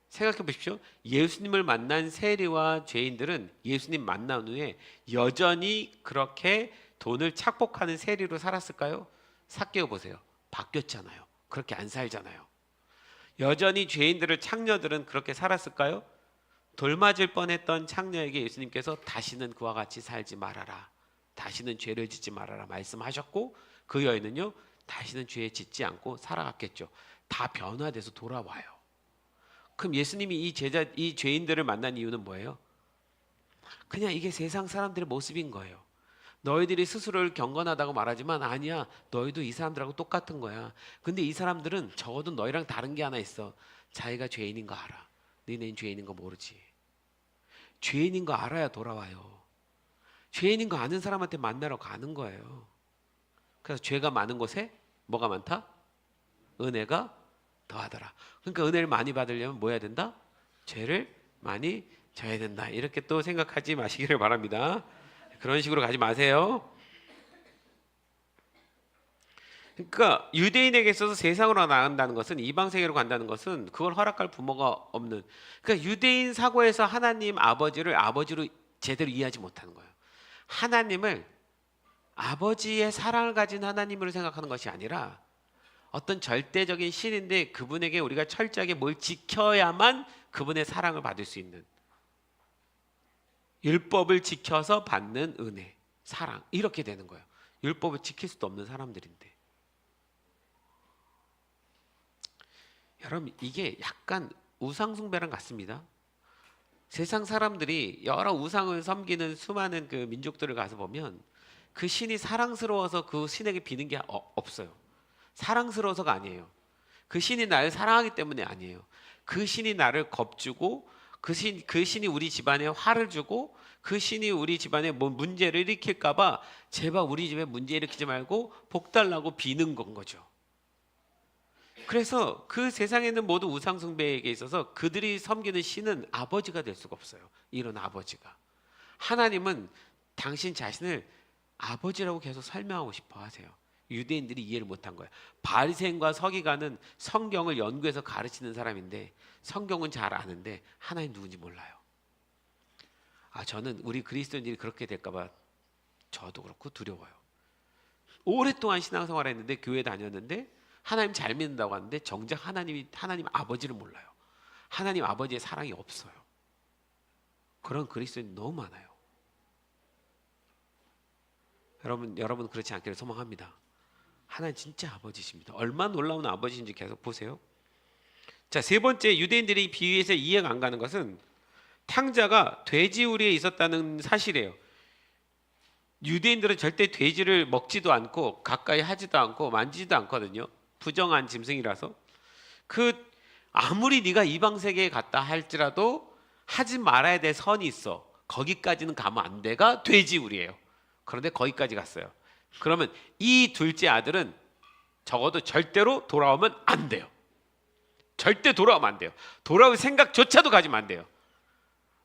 생각해 보십시오. 예수님을 만난 세리와 죄인들은 예수님 만난 후에 여전히 그렇게 돈을 착복하는 세리로 살았을까요? 삭개오 보세요. 바뀌었잖아요. 그렇게 안 살잖아요. 여전히 죄인들을 창녀들은 그렇게 살았을까요? 돌 맞을 뻔했던 창녀에게 예수님께서 다시는 그와 같이 살지 말아라. 다시는 죄를 짓지 말아라 말씀하셨고 그 여인은요 다시는 죄 짓지 않고 살아갔겠죠. 다 변화돼서 돌아와요. 그럼 예수님이 이 죄인들을 만난 이유는 뭐예요? 그냥 이게 세상 사람들의 모습인 거예요. 너희들이 스스로를 경건하다고 말하지만 아니야. 너희도 이 사람들하고 똑같은 거야. 근데 이 사람들은 적어도 너희랑 다른 게 하나 있어. 자기가 죄인인 거 알아. 너희는 죄인인 거 모르지. 죄인인 거 알아야 돌아와요. 죄인인 거 아는 사람한테 만나러 가는 거예요. 그래서 죄가 많은 곳에 뭐가 많다? 은혜가 더하더라. 그러니까 은혜를 많이 받으려면 뭐 해야 된다? 죄를 많이 져야 된다. 이렇게 또 생각하지 마시기를 바랍니다. 그런 식으로 가지 마세요. 그러니까 유대인에게 있어서 세상으로 나간다는 것은 이방 세계로 간다는 것은 그걸 허락할 부모가 없는. 그러니까 유대인 사고에서 하나님 아버지를 아버지로 제대로 이해하지 못하는 거예요. 하나님을 아버지의 사랑을 가진 하나님으로 생각하는 것이 아니라 어떤 절대적인 신인데 그분에게 우리가 철저하게 뭘 지켜야만 그분의 사랑을 받을 수 있는 율법을 지켜서 받는 은혜, 사랑 이렇게 되는 거예요. 율법을 지킬 수도 없는 사람들인데 여러분 이게 약간 우상숭배랑 같습니다. 세상 사람들이 여러 우상을 섬기는 수많은 그 민족들을 가서 보면 그 신이 사랑스러워서 그 신에게 비는 게 없어요. 사랑스러워서가 아니에요. 그 신이 나를 사랑하기 때문에 아니에요. 그 신이 나를 겁주고 그 신이 우리 집안에 화를 주고 그 신이 우리 집안에 뭐 문제를 일으킬까봐 제발 우리 집에 문제 일으키지 말고 복 달라고 비는 건 거죠. 그래서 그 세상에 있는 모든 우상숭배에게 있어서 그들이 섬기는 신은 아버지가 될 수가 없어요. 이런 아버지가. 하나님은 당신 자신을 아버지라고 계속 설명하고 싶어 하세요. 유대인들이 이해를 못한 거예요. 바리새인과 서기관은 성경을 연구해서 가르치는 사람인데 성경은 잘 아는데 하나님 누군지 몰라요. 저는 우리 그리스도인들이 그렇게 될까봐 저도 그렇고 두려워요. 오랫동안 신앙생활을 했는데 교회 다녔는데 하나님 잘 믿는다고 하는데 정작 하나님 아버지를 몰라요. 하나님 아버지의 사랑이 없어요. 그런 그리스도인 너무 많아요. 여러분 그렇지 않기를 소망합니다. 하나님 진짜 아버지십니다. 얼마나 놀라운 아버지인지 계속 보세요. 자, 세 번째, 유대인들이 비유에서 이해가 안 가는 것은 탕자가 돼지우리에 있었다는 사실이에요. 유대인들은 절대 돼지를 먹지도 않고 가까이 하지도 않고 만지지도 않거든요. 부정한 짐승이라서. 아무리 네가 이방 세계에 갔다 할지라도 하지 말아야 될 선이 있어. 거기까지는 가면 안 돼가 돼지우리예요. 그런데 거기까지 갔어요. 그러면 이 둘째 아들은 적어도 절대로 돌아오면 안 돼요. 절대 돌아오면 안 돼요. 돌아올 생각조차도 가지면 안 돼요.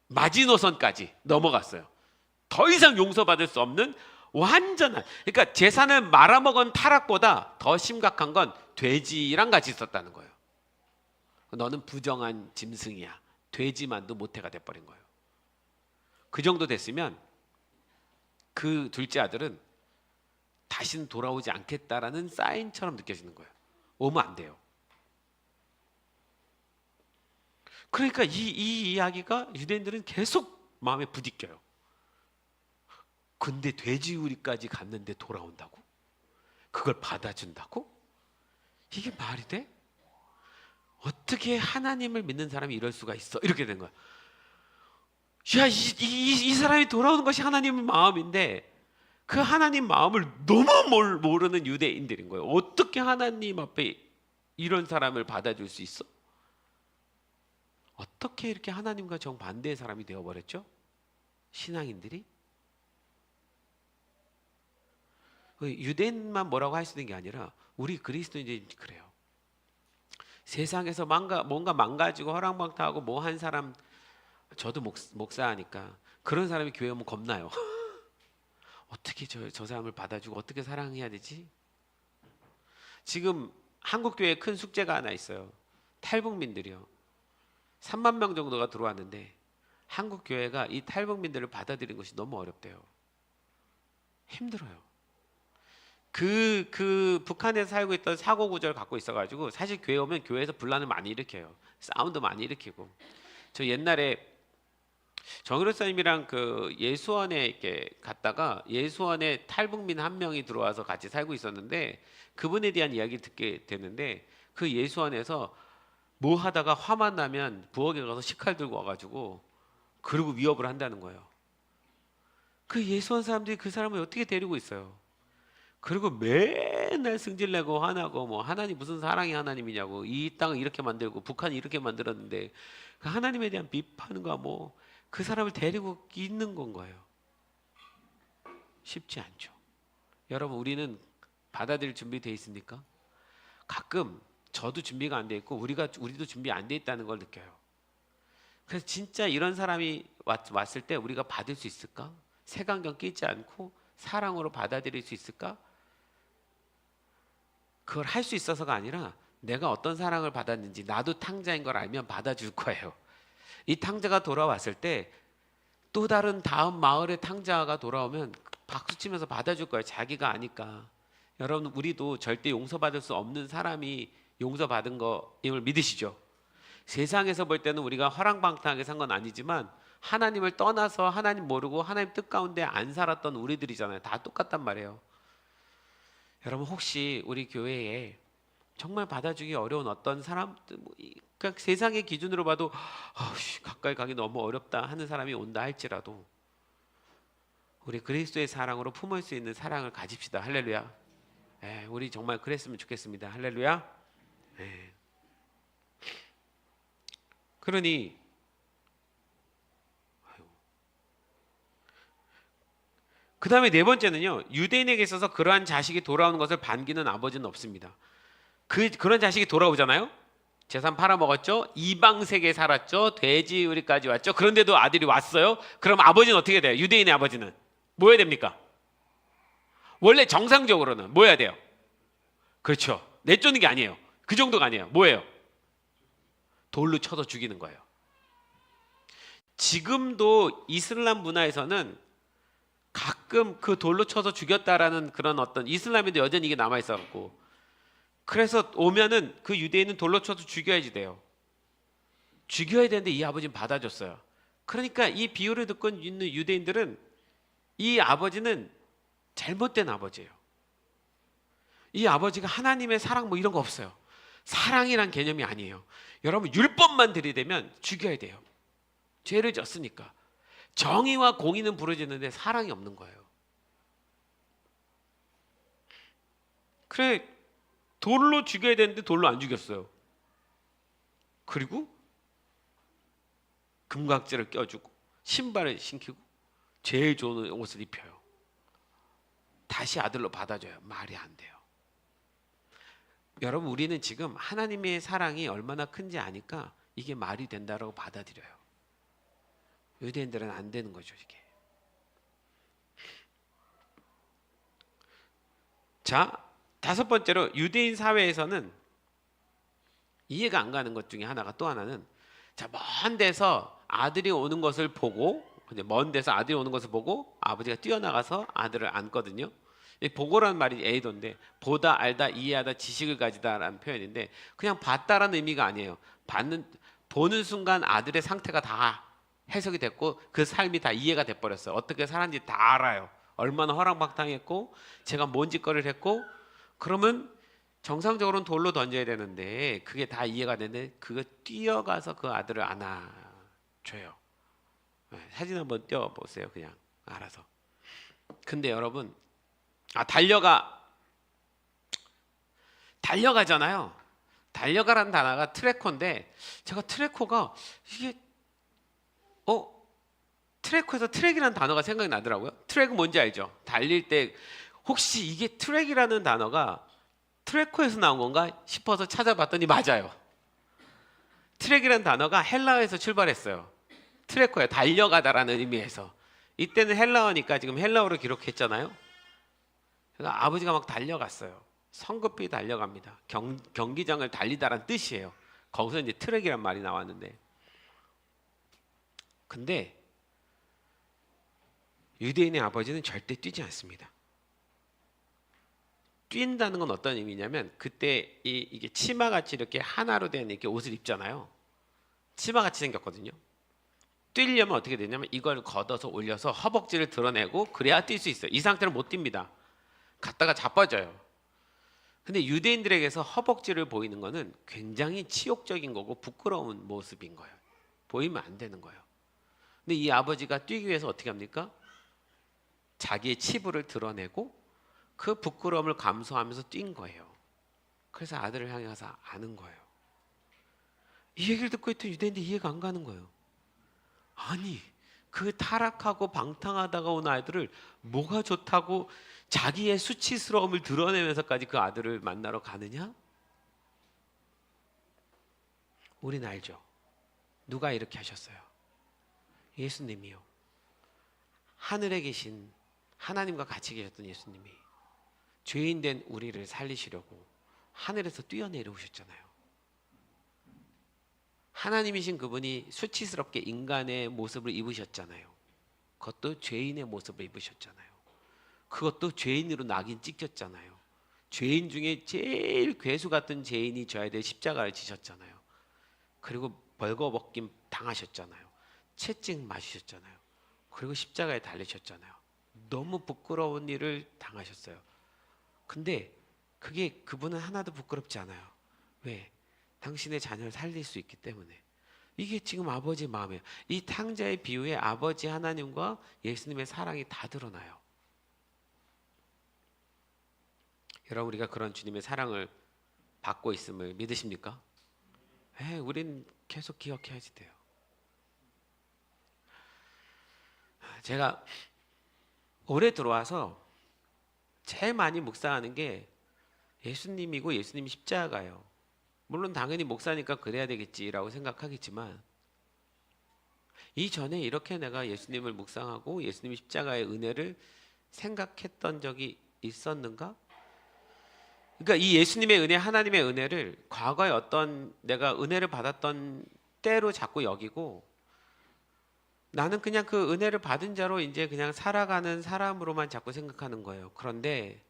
마지노선까지 넘어갔어요. 더 이상 용서받을 수 없는 완전한, 그러니까 재산을 말아먹은 타락보다 더 심각한 건 돼지랑 같이 있었다는 거예요. 너는 부정한 짐승이야. 돼지만도 모태가 돼버린 거예요. 그 정도 됐으면 그 둘째 아들은 다시는 돌아오지 않겠다라는 사인처럼 느껴지는 거예요. 오면 안 돼요. 그러니까 이 이야기가 유대인들은 계속 마음에 부딪혀요. 근데 돼지우리까지 갔는데 돌아온다고? 그걸 받아준다고? 이게 말이 돼? 어떻게 하나님을 믿는 사람이 이럴 수가 있어? 이렇게 된 거야. 야, 이 사람이 돌아오는 것이 하나님의 마음인데 그 하나님 마음을 너무 모르는 유대인들인 거예요. 어떻게 하나님 앞에 이런 사람을 받아줄 수 있어? 어떻게 이렇게 하나님과 정반대의 사람이 되어버렸죠? 신앙인들이? 유대인만 뭐라고 할 수 있는 게 아니라 우리 그리스도인들이 그래요. 세상에서 뭔가 망가지고 허랑방탕하고 뭐 한 사람, 저도 목사하니까 그런 사람이 교회 오면 겁나요. 어떻게 저 사람을 받아주고 어떻게 사랑해야 되지? 지금 한국 교회에 큰 숙제가 하나 있어요. 탈북민들이요. 3만 명 정도가 들어왔는데 한국 교회가 이 탈북민들을 받아들이는 것이 너무 어렵대요. 힘들어요. 그 북한에서 살고 있던 사고 구조를 갖고 있어가지고 사실 교회 오면 교회에서 분란을 많이 일으켜요. 싸움도 많이 일으키고. 저 옛날에 정일호 사님이랑 그 예수원에 이렇게 갔다가 예수원에 탈북민 한 명이 들어와서 같이 살고 있었는데 그분에 대한 이야기를 듣게 됐는데 그 예수원에서 뭐 하다가 화만 나면 부엌에 가서 식칼 들고 와가지고 그리고 위협을 한다는 거예요. 그 예수원 사람들이 그 사람을 어떻게 데리고 있어요? 그리고 맨날 승질내고 화나고 뭐 하나님 무슨 사랑의 하나님이냐고 이 땅을 이렇게 만들고 북한이 이렇게 만들었는데 그 하나님에 대한 비판과 뭐 그 사람을 데리고 있는 건 거예요. 쉽지 않죠. 여러분 우리는 받아들일 준비되어 있습니까? 가끔 저도 준비가 안 돼 있고 우리도 준비 안 돼 있다는 걸 느껴요. 그래서 진짜 이런 사람이 왔을 때 우리가 받을 수 있을까? 색안경 끼지 않고 사랑으로 받아들일 수 있을까? 그걸 할 수 있어서가 아니라 내가 어떤 사랑을 받았는지 나도 탕자인 걸 알면 받아줄 거예요. 이 탕자가 돌아왔을 때 또 다른 다음 마을의 탕자가 돌아오면 박수치면서 받아줄 거예요. 자기가 아니까. 여러분 우리도 절대 용서받을 수 없는 사람이 용서받은 거임을 믿으시죠? 세상에서 볼 때는 우리가 허랑방탕하게 산 건 아니지만 하나님을 떠나서 하나님 모르고 하나님 뜻 가운데 안 살았던 우리들이잖아요. 다 똑같단 말이에요. 여러분 혹시 우리 교회에 정말 받아주기 어려운 어떤 사람, 그러니까 세상의 기준으로 봐도 가까이 가기 너무 어렵다 하는 사람이 온다 할지라도 우리 그리스도의 사랑으로 품을 수 있는 사랑을 가집시다. 할렐루야. 우리 정말 그랬으면 좋겠습니다. 할렐루야. 그러니 그 다음에 네 번째는요, 유대인에게 있어서 그러한 자식이 돌아오는 것을 반기는 아버지는 없습니다. 그런 자식이 돌아오잖아요. 재산 팔아먹었죠. 이방 세계에 살았죠. 돼지우리까지 왔죠. 그런데도 아들이 왔어요. 그럼 아버지는 어떻게 돼요? 유대인의 아버지는 뭐 해야 됩니까? 원래 정상적으로는 뭐 해야 돼요? 그렇죠. 내쫓는 게 아니에요. 그 정도가 아니에요. 뭐예요? 돌로 쳐서 죽이는 거예요. 지금도 이슬람 문화에서는 가끔 그 돌로 쳐서 죽였다라는 그런 어떤, 이슬람에도 여전히 이게 남아 있어갖고, 그래서 오면은 그 유대인은 돌로 쳐서 죽여야지 돼요. 죽여야 되는데 이 아버지는 받아줬어요. 그러니까 이 비유를 듣고 있는 유대인들은 이 아버지는 잘못된 아버지예요. 이 아버지가 하나님의 사랑 뭐 이런 거 없어요. 사랑이란 개념이 아니에요. 여러분, 율법만 들이대면 죽여야 돼요. 죄를 졌으니까. 정의와 공의는 부르짖는데 사랑이 없는 거예요. 그래, 돌로 죽여야 되는데 돌로 안 죽였어요. 그리고 금각지를 껴주고 신발을 신기고 제일 좋은 옷을 입혀요. 다시 아들로 받아줘요. 말이 안 돼요. 여러분, 우리는 지금 하나님의 사랑이 얼마나 큰지 아니까 이게 말이 된다라고 받아들여요. 유대인들은 안 되는 거죠, 이게. 자, 다섯 번째로 유대인 사회에서는 이해가 안 가는 것 중에 하나가, 또 하나는, 자, 먼 데서 아들이 오는 것을 보고, 먼 데서 아들이 오는 것을 보고 아버지가 뛰어나가서 아들을 안거든요. 보고라는 말이 에이도인데, 보다, 알다, 이해하다, 지식을 가지다라는 표현인데, 그냥 봤다라는 의미가 아니에요. 보는 순간 아들의 상태가 다 해석이 됐고 그 삶이 다 이해가 돼버렸어요. 어떻게 살았는지 다 알아요. 얼마나 허랑방탕했고 제가 뭔 짓거리를 했고. 그러면 정상적으로는 돌로 던져야 되는데 그게 다 이해가 되는데 그거 뛰어가서 그 아들을 안아줘요. 사진 한번 띄워보세요. 그냥 알아서. 근데 여러분, 달려가잖아요. 달려가라는 단어가 트레코인데, 제가 트레코가 이게 트레코에서 트랙이라는 단어가 생각이 나더라고요. 트랙은 뭔지 알죠? 달릴 때 혹시 이게 트랙이라는 단어가 트레코에서 나온 건가 싶어서 찾아봤더니 맞아요. 트랙이라는 단어가 헬라어에서 출발했어요. 트레코예요. 달려가다라는 의미에서. 이때는 헬라어니까 지금 헬라어로 기록했잖아요. 그러니까 아버지가 막 달려갔어요. 성급히 달려갑니다. 경기장을 달리다라는 뜻이에요. 거기서 이제 트랙이란 말이 나왔는데, 근데 유대인의 아버지는 절대 뛰지 않습니다. 뛴다는 건 어떤 의미냐면, 그때 이게 치마같이 이렇게 하나로 된 이렇게 옷을 입잖아요. 치마같이 생겼거든요. 뛰려면 어떻게 되냐면 이걸 걷어서 올려서 허벅지를 드러내고 그래야 뛸 수 있어요. 이 상태로 못 뜁니다. 갔다가 자빠져요. 근데 유대인들에게서 허벅지를 보이는 거는 굉장히 치욕적인 거고 부끄러운 모습인 거예요. 보이면 안 되는 거예요. 근데 이 아버지가 뛰기 위해서 어떻게 합니까? 자기의 치부를 드러내고 그 부끄러움을 감수하면서 뛴 거예요. 그래서 아들을 향해 가서 아는 거예요. 이 얘기를 듣고 있던 유대인들이 이해가 안 가는 거예요. 아니, 그 타락하고 방탕하다가 온 아이들을 뭐가 좋다고 자기의 수치스러움을 드러내면서까지 그 아들을 만나러 가느냐? 우린 알죠. 누가 이렇게 하셨어요? 예수님이요. 하늘에 계신 하나님과 같이 계셨던 예수님이 죄인 된 우리를 살리시려고 하늘에서 뛰어내려오셨잖아요. 하나님이신 그분이 수치스럽게 인간의 모습을 입으셨잖아요. 그것도 죄인의 모습을 입으셨잖아요. 그것도 죄인으로 낙인 찍혔잖아요. 죄인 중에 제일 괴수 같은 죄인이 져야 될 십자가를 지셨잖아요. 그리고 벌거벗김 당하셨잖아요. 채찍 맞으셨잖아요. 그리고 십자가에 달리셨잖아요. 너무 부끄러운 일을 당하셨어요. 근데 그게 그분은 하나도 부끄럽지 않아요. 왜? 당신의 자녀를 살릴 수 있기 때문에. 이게 지금 아버지 마음이에요. 이 탕자의 비유에 아버지 하나님과 예수님의 사랑이 다 드러나요. 여러분, 우리가 그런 주님의 사랑을 받고 있음을 믿으십니까? 우린 계속 기억해야지 돼요. 제가 올해 들어와서 제일 많이 묵상하는 게 예수님이고 예수님 십자가예요. 물론 당연히 목사니까 그래야 되겠지라고 생각하겠지만, 이전에 이렇게 내가 예수님을 묵상하고 예수님 십자가의 은혜를 생각했던 적이 있었는가? 그러니까 이 예수님의 은혜, 하나님의 은혜를 과거에 어떤 내가 은혜를 받았던 때로 자꾸 여기고, 나는 그냥 그 은혜를 받은 자로 이제 그냥 살아가는 사람으로만 자꾸 생각하는 거예요. 그런데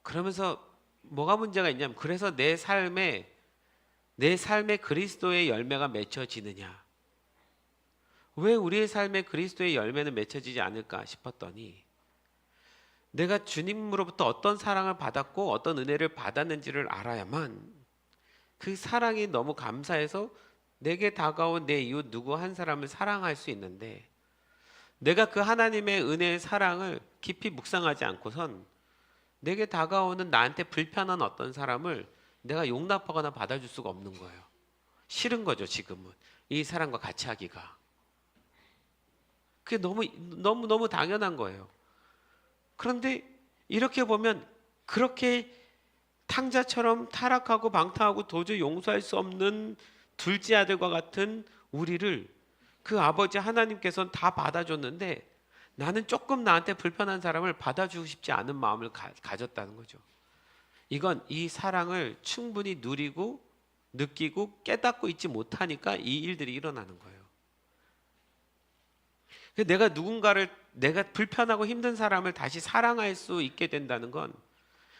그러면서 뭐가 문제가 있냐면, 그래서 내 삶에 그리스도의 열매가 맺혀지느냐? 왜 우리의 삶에 그리스도의 열매는 맺혀지지 않을까 싶었더니, 내가 주님으로부터 어떤 사랑을 받았고 어떤 은혜를 받았는지를 알아야만 그 사랑이 너무 감사해서 내게 다가온 내 이웃 누구 한 사람을 사랑할 수 있는데, 내가 그 하나님의 은혜의 사랑을 깊이 묵상하지 않고선 내게 다가오는 나한테 불편한 어떤 사람을 내가 용납하거나 받아줄 수가 없는 거예요. 싫은 거죠, 지금은. 이 사람과 같이 하기가. 그게 너무 당연한 거예요. 그런데 이렇게 보면 그렇게 탕자처럼 타락하고 방탕하고 도저히 용서할 수 없는 둘째 아들과 같은 우리를 그 아버지 하나님께서는 다 받아줬는데, 나는 조금 나한테 불편한 사람을 받아주고 싶지 않은 마음을 가졌다는 거죠. 이건 이 사랑을 충분히 누리고 느끼고 깨닫고 있지 못하니까 이 일들이 일어나는 거예요. 내가 불편하고 힘든 사람을 다시 사랑할 수 있게 된다는 건,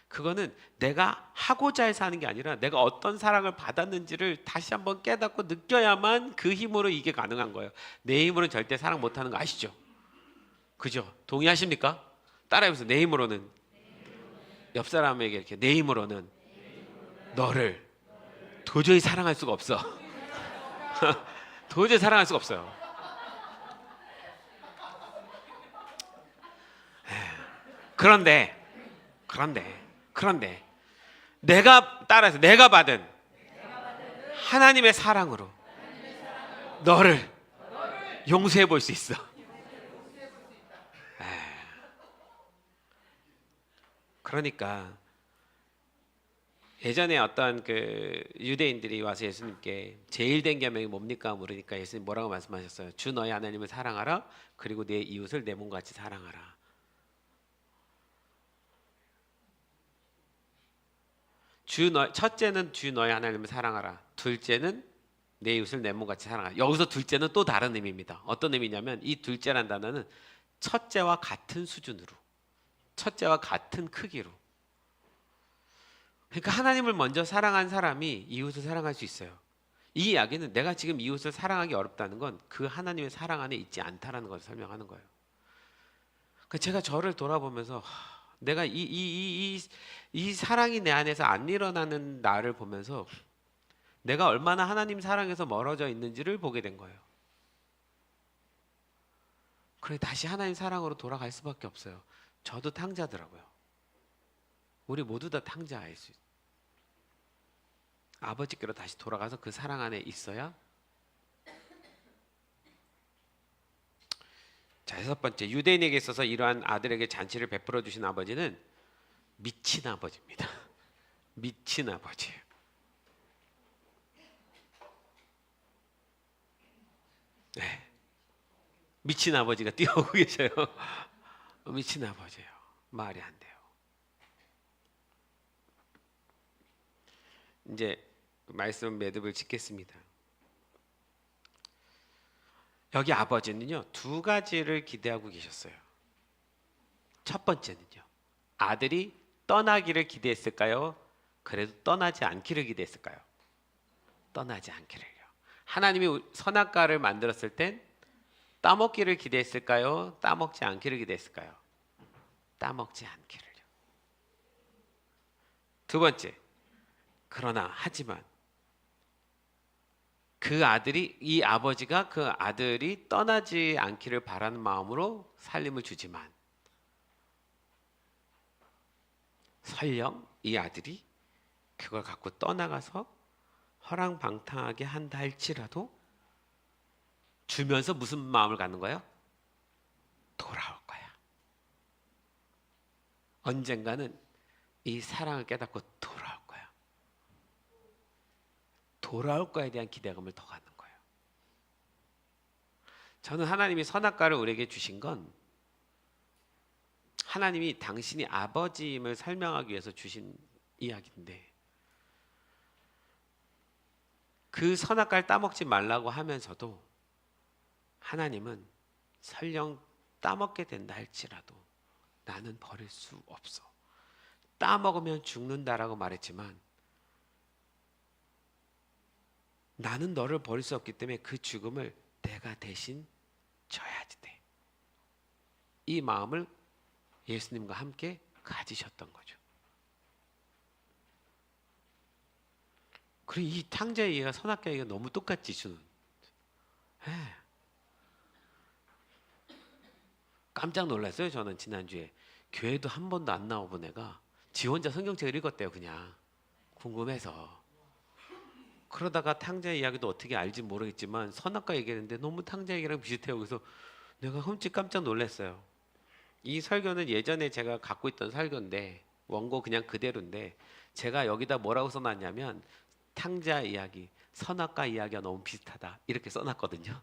그거는 내가 하고자 해서 하는 게 아니라 내가 어떤 사랑을 받았는지를 다시 한번 깨닫고 느껴야만 그 힘으로 이게 가능한 거예요. 내 힘으로는 절대 사랑 못하는 거 아시죠? 그죠? 동의하십니까? 따라해보세요. 내 힘으로는. 옆 사람에게 이렇게, 내 힘으로는 너를 도저히 사랑할 수가 없어. 도저히 사랑할 수가 없어요. 그런데 내가 받은 하나님의 사랑으로 너를 용서해 볼 수 있어. 그러니까 예전에 어떤 그 유대인들이 와서 예수님께 제일 된 계명이 뭡니까 물으니까 예수님 뭐라고 말씀하셨어요? 주 너희 하나님을 사랑하라, 그리고 내 이웃을 내 몸같이 사랑하라. 첫째는 주 너희 하나님을 사랑하라. 둘째는 내 이웃을 내 몸같이 사랑하라. 여기서 둘째는 또 다른 의미입니다. 어떤 의미냐면, 이 둘째란 단어는 첫째와 같은 수준으로, 첫째와 같은 크기로. 그러니까 하나님을 먼저 사랑한 사람이 이웃을 사랑할 수 있어요. 이 이야기는 내가 지금 이웃을 사랑하기 어렵다는 건 그 하나님의 사랑 안에 있지 않다라는 것을 설명하는 거예요. 그러니까 제가 저를 돌아보면서 내가 이 사랑이 내 안에서 안 일어나는 나를 보면서 내가 얼마나 하나님 사랑에서 멀어져 있는지를 보게 된 거예요. 그래, 다시 하나님 사랑으로 돌아갈 수밖에 없어요. 저도 탕자더라고요. 우리 모두 다 탕자일 수 있어요. 아버지께로 다시 돌아가서 그 사랑 안에 있어야. 자, 6번째, 유대인에게 있어서 이러한 아들에게 잔치를 베풀어 주신 아버지는 미친 아버지입니다. 미친 아버지예요. 네. 미친 아버지가 뛰어오고 계셔요. 미친 아버지예요. 말이 안 돼요. 이제 말씀 매듭을 짓겠습니다. 여기 아버지는요, 두 가지를 기대하고 계셨어요. 첫 번째는요, 아들이 떠나기를 기대했을까요? 그래도 떠나지 않기를 기대했을까요? 떠나지 않기를요. 하나님이 선악과를 만들었을 땐 따먹기를 기대했을까요? 따먹지 않기를 기대했을까요? 따먹지 않기를요. 두 번째, 그러나 하지만 그 아들이 이 아버지가 그 아들이 떠나지 않기를 바라는 마음으로 살림을 주지만 설령 이 아들이 그걸 갖고 떠나가서 허랑방탕하게 한다 할지라도 주면서 무슨 마음을 갖는 거예요? 돌아올 거야. 언젠가는 이 사랑을 깨닫고 돌아올 거야. 돌아올 거에 대한 기대감을 더 갖는 거예요. 저는 하나님이 선악과를 우리에게 주신 건 하나님이 당신이 아버지임을 설명하기 위해서 주신 이야기인데 그 선악과를 따먹지 말라고 하면서도 하나님은 설령 따먹게 된다 할지라도 나는 버릴 수 없어. 따먹으면 죽는다라고 말했지만 나는 너를 버릴 수 없기 때문에 그 죽음을 내가 대신 져야지 돼. 이 마음을 예수님과 함께 가지셨던 거죠. 그리고 이 탕자의 이해가 선악과의 이해가 너무 똑같지 주는. 깜짝 놀랐어요. 저는 지난주에 교회도 한 번도 안 나와본 애가 지 혼자 성경책을 읽었대요. 그냥 궁금해서. 그러다가 탕자의 이야기도 어떻게 알지 모르겠지만 선악과 얘기했는데 너무 탕자 얘기랑 비슷해요. 그래서 내가 흠칫 깜짝 놀랐어요. 이 설교는 예전에 제가 갖고 있던 설교인데 원고 그냥 그대로인데 제가 여기다 뭐라고 써놨냐면 탕자 이야기, 선악과 이야기가 너무 비슷하다 이렇게 써놨거든요.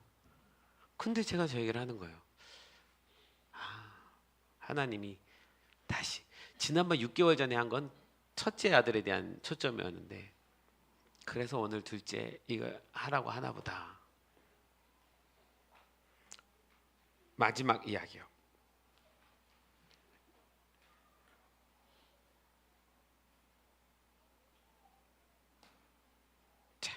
근데 제가 저 얘기를 하는 거예요. 하나님이 다시 지난번 6개월 전에 한 건 첫째 아들에 대한 초점이었는데 그래서 오늘 둘째 이거 하라고 하나 보다. 마지막 이야기요. 자,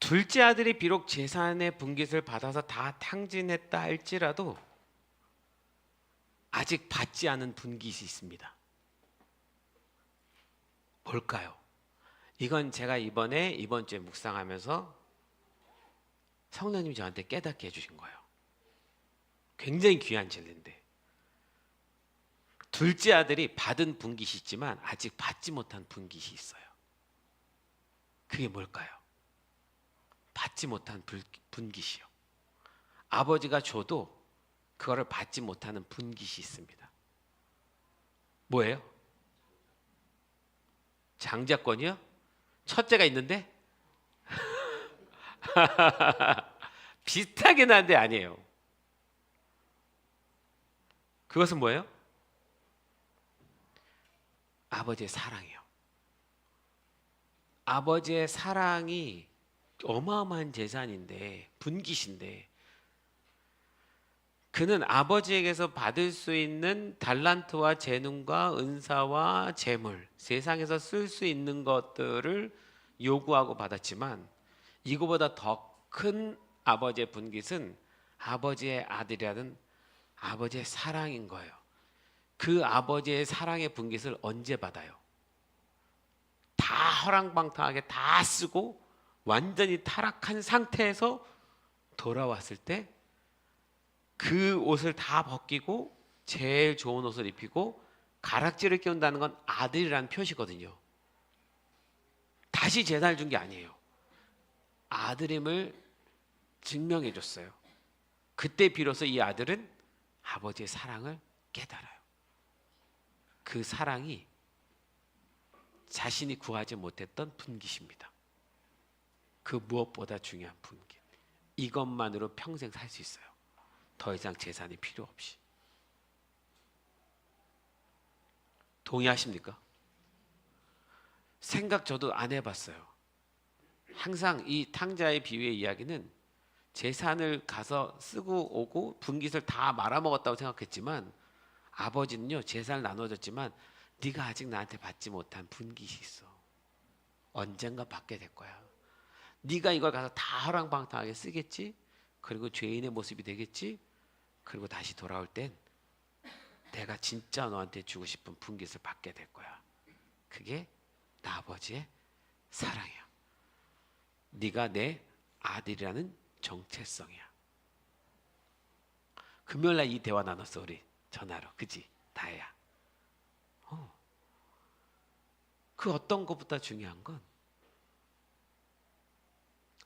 둘째 아들이 비록 재산의 분깃을 받아서 다 탕진했다 할지라도 아직 받지 않은 분깃이 있습니다. 뭘까요? 이건 제가 이번 주에 묵상하면서 성령님이 저한테 깨닫게 해주신 거예요. 굉장히 귀한 진리인데 둘째 아들이 받은 분깃이 있지만 아직 받지 못한 분깃이 있어요. 그게 뭘까요? 받지 못한 분깃이요. 아버지가 줘도 그거를 받지 못하는 분깃이 있습니다. 뭐예요? 장자권이요? 첫째가 있는데? 비슷하긴 한데 아니에요. 그것은 뭐예요? 아버지의 사랑이요. 아버지의 사랑이 어마어마한 재산인데 분깃인데 그는 아버지에게서 받을 수 있는 달란트와 재능과 은사와 재물, 세상에서 쓸 수 있는 것들을 요구하고 받았지만 이거보다 더 큰 아버지의 분깃은 아버지의 아들이라는 아버지의 사랑인 거예요. 그 아버지의 사랑의 분깃을 언제 받아요? 다 허랑방탕하게 다 쓰고 완전히 타락한 상태에서 돌아왔을 때 그 옷을 다 벗기고 제일 좋은 옷을 입히고 가락지를 끼운다는 건 아들이라는 표시거든요. 다시 재산을 준 게 아니에요. 아들임을 증명해 줬어요. 그때 비로소 이 아들은 아버지의 사랑을 깨달아요. 그 사랑이 자신이 구하지 못했던 분깃입니다. 그 무엇보다 중요한 분깃. 이것만으로 평생 살 수 있어요. 더 이상 재산이 필요 없이. 동의하십니까? 생각 저도 안 해봤어요. 항상 이 탕자의 비유의 이야기는 재산을 가서 쓰고 오고 분깃을 다 말아먹었다고 생각했지만 아버지는요 재산을 나눠줬지만 네가 아직 나한테 받지 못한 분깃이 있어. 언젠가 받게 될 거야. 네가 이걸 가서 다 허랑방탕하게 쓰겠지. 그리고 죄인의 모습이 되겠지. 그리고 다시 돌아올 땐 내가 진짜 너한테 주고 싶은 분깃을 받게 될 거야. 그게 나 아버지의 사랑이야. 네가 내 아들이라는 정체성이야. 금요일날 이 대화 나눴어 우리 전화로. 그지? 다혜야. 그 어떤 것보다 중요한 건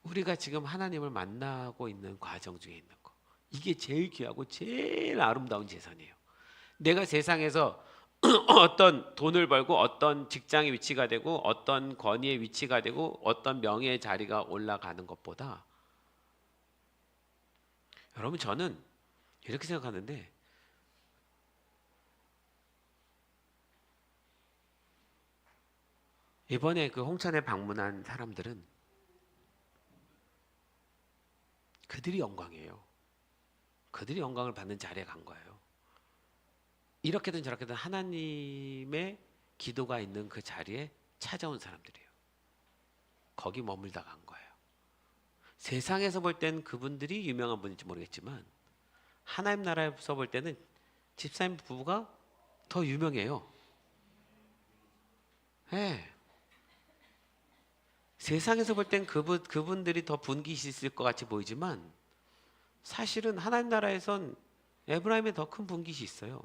우리가 지금 하나님을 만나고 있는 과정 중에 있는 거. 이게 제일 귀하고 제일 아름다운 재산이에요. 내가 세상에서 어떤 돈을 벌고 어떤 직장의 위치가 되고 어떤 권위의 위치가 되고 어떤 명예의 자리가 올라가는 것보다 여러분 저는 이렇게 생각하는데 이번에 그 홍천에 방문한 사람들은 그들이 영광이에요. 그들이 영광을 받는 자리에 간 거예요. 이렇게든 저렇게든 하나님의 기도가 있는 그 자리에 찾아온 사람들이에요. 거기 머물다 간 거예요. 세상에서 볼 땐 그분들이 유명한 분인지 모르겠지만 하나님 나라에서 볼 때는 집사님 부부가 더 유명해요. 네. 세상에서 볼 땐 그분들이 더 분깃이 있을 것 같이 보이지만 사실은 하나님 나라에선 에브라임에 더 큰 분깃이 있어요.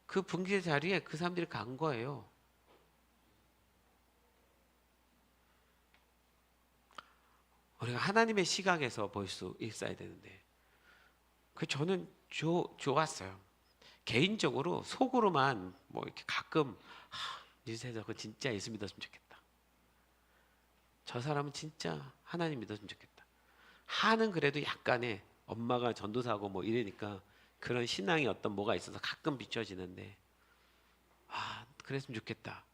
그 분깃의 자리에 그 사람들이 간 거예요. 우리가 하나님의 시각에서 볼 수 있어야 되는데 저는 좋았어요. 개인적으로 속으로만 뭐 이렇게 가끔 유세서 그 진짜 예수 믿었으면 좋겠다. 저 사람은 진짜 하나님 믿었으면 좋겠다. 하는 그래도 약간의 엄마가 전도사고 뭐 이러니까 그런 신앙이 어떤 뭐가 있어서 가끔 비춰지는데 그랬으면 좋겠다.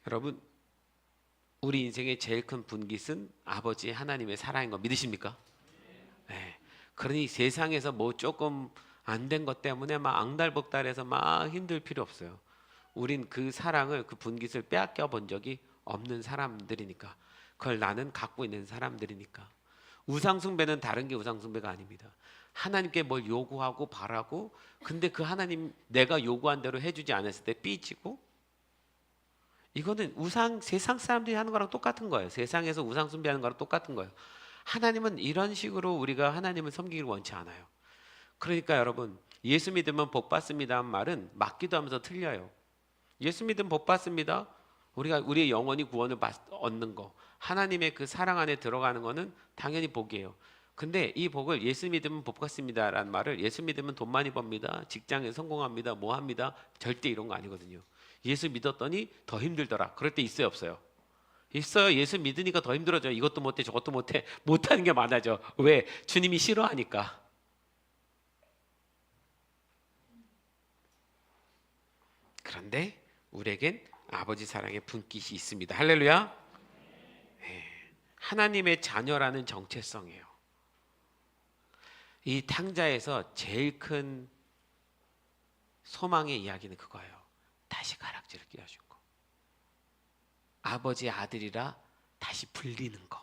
여러분 우리 인생의 제일 큰 분깃은 아버지 하나님의 사랑인 거 믿으십니까? 네. 그러니 세상에서 뭐 조금 안 된 것 때문에 막 앙달복달해서 막 힘들 필요 없어요. 우린 그 사랑을 그 분깃을 빼앗겨 본 적이 없는 사람들이니까. 그걸 나는 갖고 있는 사람들이니까. 우상숭배는 다른 게 우상숭배가 아닙니다. 하나님께 뭘 요구하고 바라고 근데 그 하나님 내가 요구한 대로 해주지 않았을 때 삐지고 이거는 세상 사람들이 하는 거랑 똑같은 거예요. 세상에서 우상 숭배하는 거랑 똑같은 거예요. 하나님은 이런 식으로 우리가 하나님을 섬기기를 원치 않아요. 그러니까 여러분 예수 믿으면 복 받습니다는 말은 맞기도 하면서 틀려요. 예수 믿으면 복 받습니다. 우리의 영혼이 구원을 얻는 거 하나님의 그 사랑 안에 들어가는 거는 당연히 복이에요. 근데 이 복을 예수 믿으면 복 받습니다라는 말을 예수 믿으면 돈 많이 법니다. 직장에 성공합니다. 뭐 합니다. 절대 이런 거 아니거든요. 예수 믿었더니 더 힘들더라. 그럴 때 있어요, 없어요? 있어요. 예수 믿으니까 더 힘들어져. 이것도 못해, 저것도 못해. 못하는 게 많아져. 왜? 주님이 싫어하니까. 그런데 우리에겐 아버지 사랑의 분깃이 있습니다. 할렐루야. 네. 하나님의 자녀라는 정체성이에요. 이 탕자에서 제일 큰 소망의 이야기는 그거예요. 다시 가락지를 끼워준 거. 아버지의 아들이라 다시 불리는 거.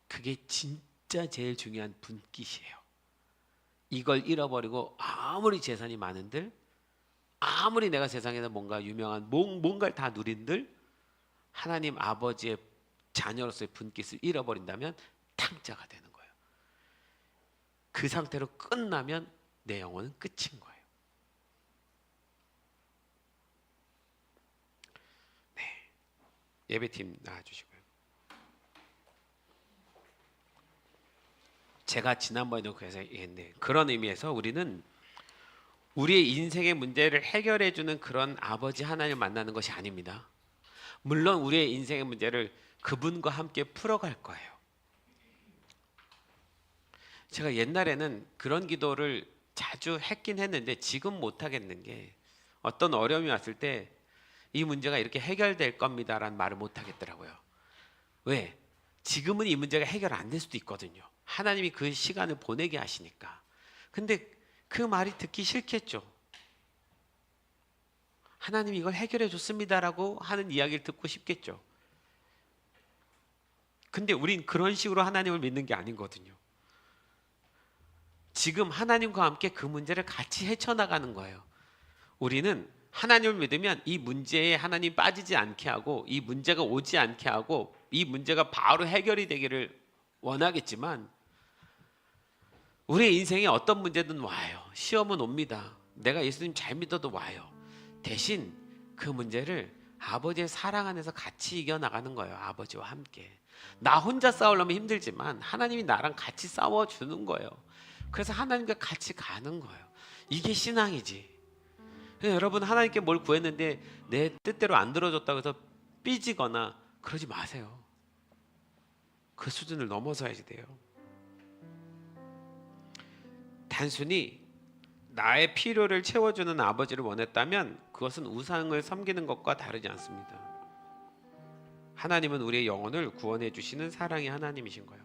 그게 진짜 제일 중요한 분깃이에요. 이걸 잃어버리고 아무리 재산이 많은들 아무리 내가 세상에서 뭔가 유명한 뭔가를 다 누린들 하나님 아버지의 자녀로서의 분깃을 잃어버린다면 탕자가 되는 거예요. 그 상태로 끝나면 내 영혼은 끝인 거예요. 네, 예배팀 나와주시고요. 제가 지난번에도 그래서 얘기했는데 그런 의미에서 우리는 우리의 인생의 문제를 해결해주는 그런 아버지 하나님을 만나는 것이 아닙니다. 물론 우리의 인생의 문제를 그분과 함께 풀어갈 거예요. 제가 옛날에는 그런 기도를 자주 했긴 했는데 지금 못하겠는 게 어떤 어려움이 왔을 때 이 문제가 이렇게 해결될 겁니다라는 말을 못하겠더라고요. 왜? 지금은 이 문제가 해결 안 될 수도 있거든요. 하나님이 그 시간을 보내게 하시니까. 근데 그 말이 듣기 싫겠죠. 하나님이 이걸 해결해 줬습니다라고 하는 이야기를 듣고 싶겠죠. 근데 우린 그런 식으로 하나님을 믿는 게 아니거든요. 지금 하나님과 함께 그 문제를 같이 헤쳐나가는 거예요. 우리는 하나님을 믿으면 이 문제에 하나님 빠지지 않게 하고, 이 문제가 오지 않게 하고, 이 문제가 바로 해결이 되기를 원하겠지만, 우리의 인생에 어떤 문제든 와요. 시험은 옵니다. 내가 예수님 잘 믿어도 와요. 대신 그 문제를 아버지의 사랑 안에서 같이 이겨나가는 거예요. 아버지와 함께. 나 혼자 싸우려면 힘들지만 하나님이 나랑 같이 싸워주는 거예요. 그래서 하나님과 같이 가는 거예요. 이게 신앙이지. 여러분, 하나님께 뭘 구했는데 내 뜻대로 안 들어줬다고 해서 삐지거나 그러지 마세요. 그 수준을 넘어서야지 돼요. 단순히 나의 필요를 채워주는 아버지를 원했다면 그것은 우상을 섬기는 것과 다르지 않습니다. 하나님은 우리의 영혼을 구원해 주시는 사랑의 하나님이신 거예요.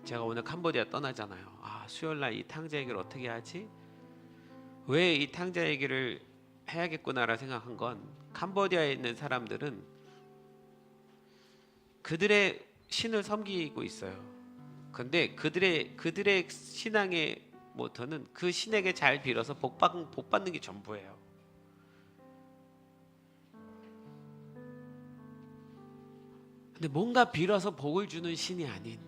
제가 오늘 캄보디아 떠나잖아요. 수요일날 이 탕자 얘기를 어떻게 하지? 왜 이 탕자 얘기를 해야겠구나라 생각한 건, 캄보디아에 있는 사람들은 그들의 신을 섬기고 있어요. 근데 그들의 신앙의 모토는 그 신에게 잘 빌어서 복 받는 게 전부예요. 근데 뭔가 빌어서 복을 주는 신이 아닌,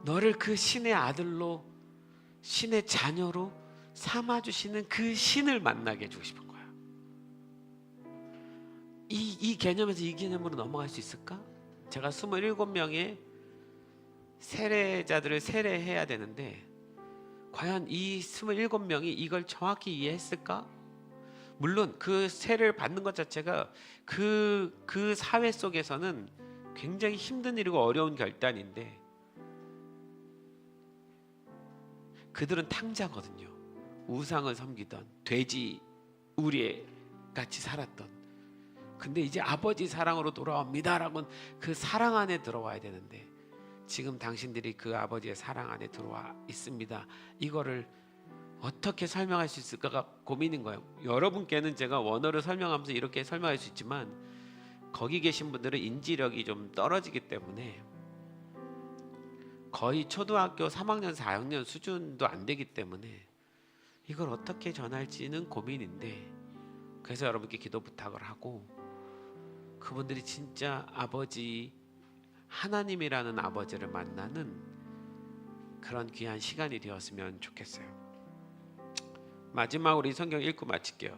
너를 그 신의 아들로, 신의 자녀로 삼아주시는 그 신을 만나게 해주고 싶은 거야. 이 개념에서 이 개념으로 넘어갈 수 있을까? 제가 27명의 세례자들을 세례해야 되는데, 과연 이 27명이 이걸 정확히 이해했을까? 물론 그 세례를 받는 것 자체가 그 사회 속에서는 굉장히 힘든 일이고 어려운 결단인데, 그들은 탕자거든요. 우상을 섬기던 돼지 우리에 같이 살았던. 근데 이제 아버지 사랑으로 돌아옵니다라고는 그 사랑 안에 들어와야 되는데, 지금 당신들이 그 아버지의 사랑 안에 들어와 있습니다. 이거를 어떻게 설명할 수 있을까가 고민인 거예요. 여러분께는 제가 원어를 설명하면서 이렇게 설명할 수 있지만, 거기 계신 분들은 인지력이 좀 떨어지기 때문에 거의 초등학교 3학년 4학년 수준도 안 되기 때문에 이걸 어떻게 전할지는 고민인데, 그래서 여러분께 기도 부탁을 하고, 그분들이 진짜 아버지, 하나님이라는 아버지를 만나는 그런 귀한 시간이 되었으면 좋겠어요. 마지막으로 이 성경 읽고 마칠게요.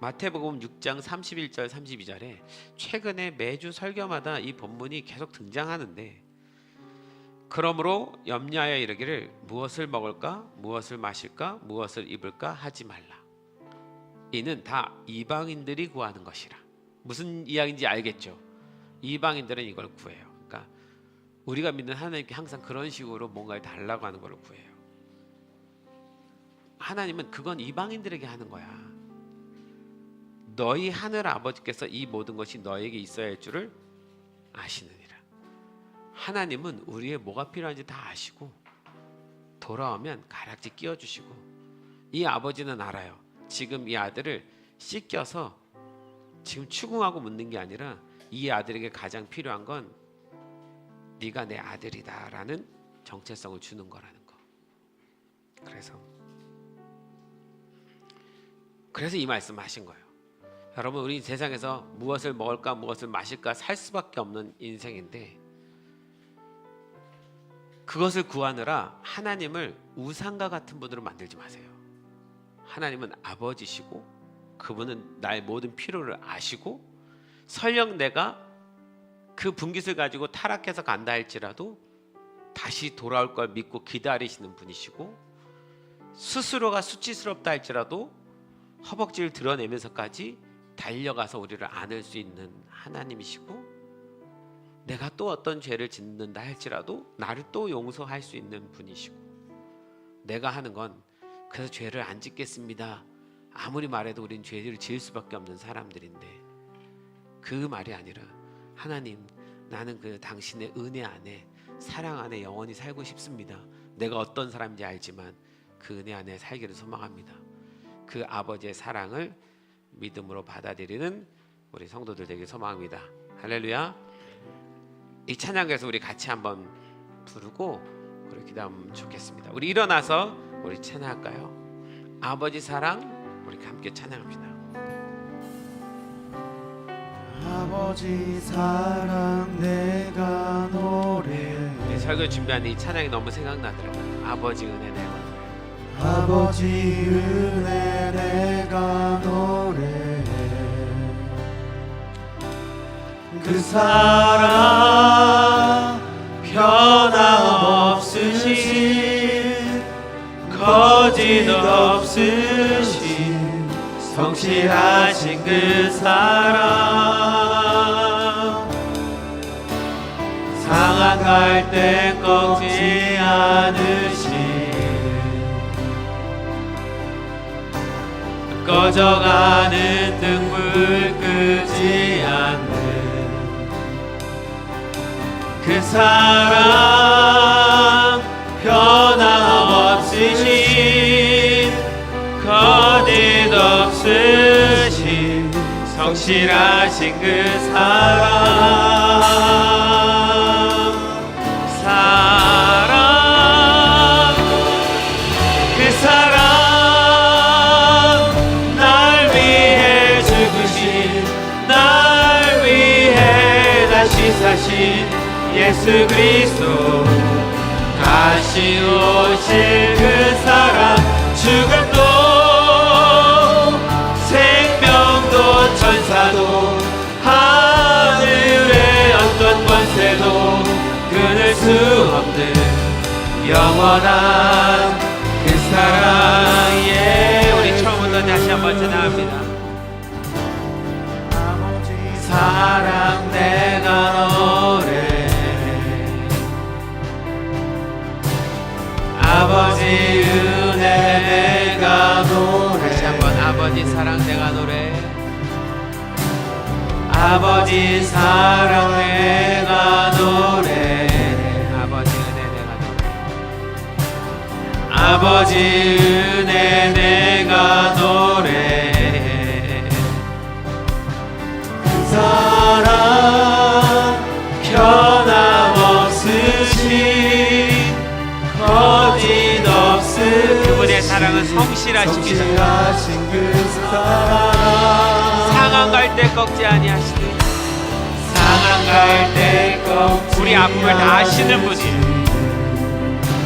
마태복음 6장 31절 32절에 최근에 매주 설교마다 이 본문이 계속 등장하는데, 그러므로 염려하여 이르기를 무엇을 먹을까, 무엇을 마실까, 무엇을 입을까 하지 말라. 이는 다 이방인들이 구하는 것이라. 무슨 이야기인지 알겠죠? 이방인들은 이걸 구해요. 그러니까 우리가 믿는 하나님께 항상 그런 식으로 뭔가를 달라고 하는 걸 구해요. 하나님은 그건 이방인들에게 하는 거야. 너희 하늘 아버지께서 이 모든 것이 너에게 있어야 할 줄을 아시느니라. 하나님은 우리의 뭐가 필요한지 다 아시고, 돌아오면 가락지 끼워주시고, 이 아버지는 알아요. 지금 이 아들을 씻겨서 지금 추궁하고 묻는 게 아니라, 이 아들에게 가장 필요한 건 네가 내 아들이다 라는 정체성을 주는 거라는 거. 그래서 이 말씀 하신 거예요. 여러분, 우리 세상에서 무엇을 먹을까, 무엇을 마실까 살 수밖에 없는 인생인데, 그것을 구하느라 하나님을 우상과 같은 분으로 만들지 마세요. 하나님은 아버지시고, 그분은 나의 모든 필요를 아시고, 설령 내가 그 분깃을 가지고 타락해서 간다 할지라도 다시 돌아올 걸 믿고 기다리시는 분이시고, 스스로가 수치스럽다 할지라도 허벅지를 드러내면서까지 달려가서 우리를 안을 수 있는 하나님이시고, 내가 또 어떤 죄를 짓는다 할지라도 나를 또 용서할 수 있는 분이시고, 내가 하는 건 그래서 죄를 안 짓겠습니다 아무리 말해도 우린 죄를 지을 수밖에 없는 사람들인데, 그 말이 아니라, 하나님, 나는 그 당신의 은혜 안에, 사랑 안에 영원히 살고 싶습니다. 내가 어떤 사람인지 알지만 그 은혜 안에 살기를 소망합니다. 그 아버지의 사랑을 믿음으로 받아들이는 우리 성도들 되길 소망합니다. 할렐루야. 이 찬양에서 우리 같이 한번 부르고 그렇게 기도하면 좋겠습니다. 우리 일어나서 우리 찬양할까요? 아버지 사랑, 우리 함께 찬양합니다. 아버지 사랑 내가 노래. 설교 준비하는 이 찬양이 너무 생각나더라고요. 아버지 은혜 내가 노래. 아버지 은혜 내가 노래해. 그 사랑 변함없으신 거짓 없으신 성실하신 그 사랑 상한 갈대 꺾지 않으신 꺼져가는 등불 끄지 않는 그 사랑 변함없으신 거짓 없으신 성실하신 그 사랑 그 사랑 날 위해 죽으신 날 위해 다시 사신 예수 그리스도 다시 오실 그 사랑 죽음도 생명도 천사도 하늘의 어떤 권세도 끊을 수 없는 영원한 그 사랑에 우리 처음부터 다시 한번 찬양합니다. 아버지 사랑 내가 노래. 아버지 은혜 내가 노래. 다시 한번 아버지 사랑 내가 노래. 아버지 사랑 내가 노래. 아버지 은혜 내가 노래. 아버지 은혜 내가 노래. 그 사랑 변함없으신 거짓 없으신 그분의 사랑은 성실하십니다. 성실하신 그 사랑 상한 갈대 꺾지 아니하시니 상한 갈대 꺾지 우리 아픔을 다 아시는 분이 않으신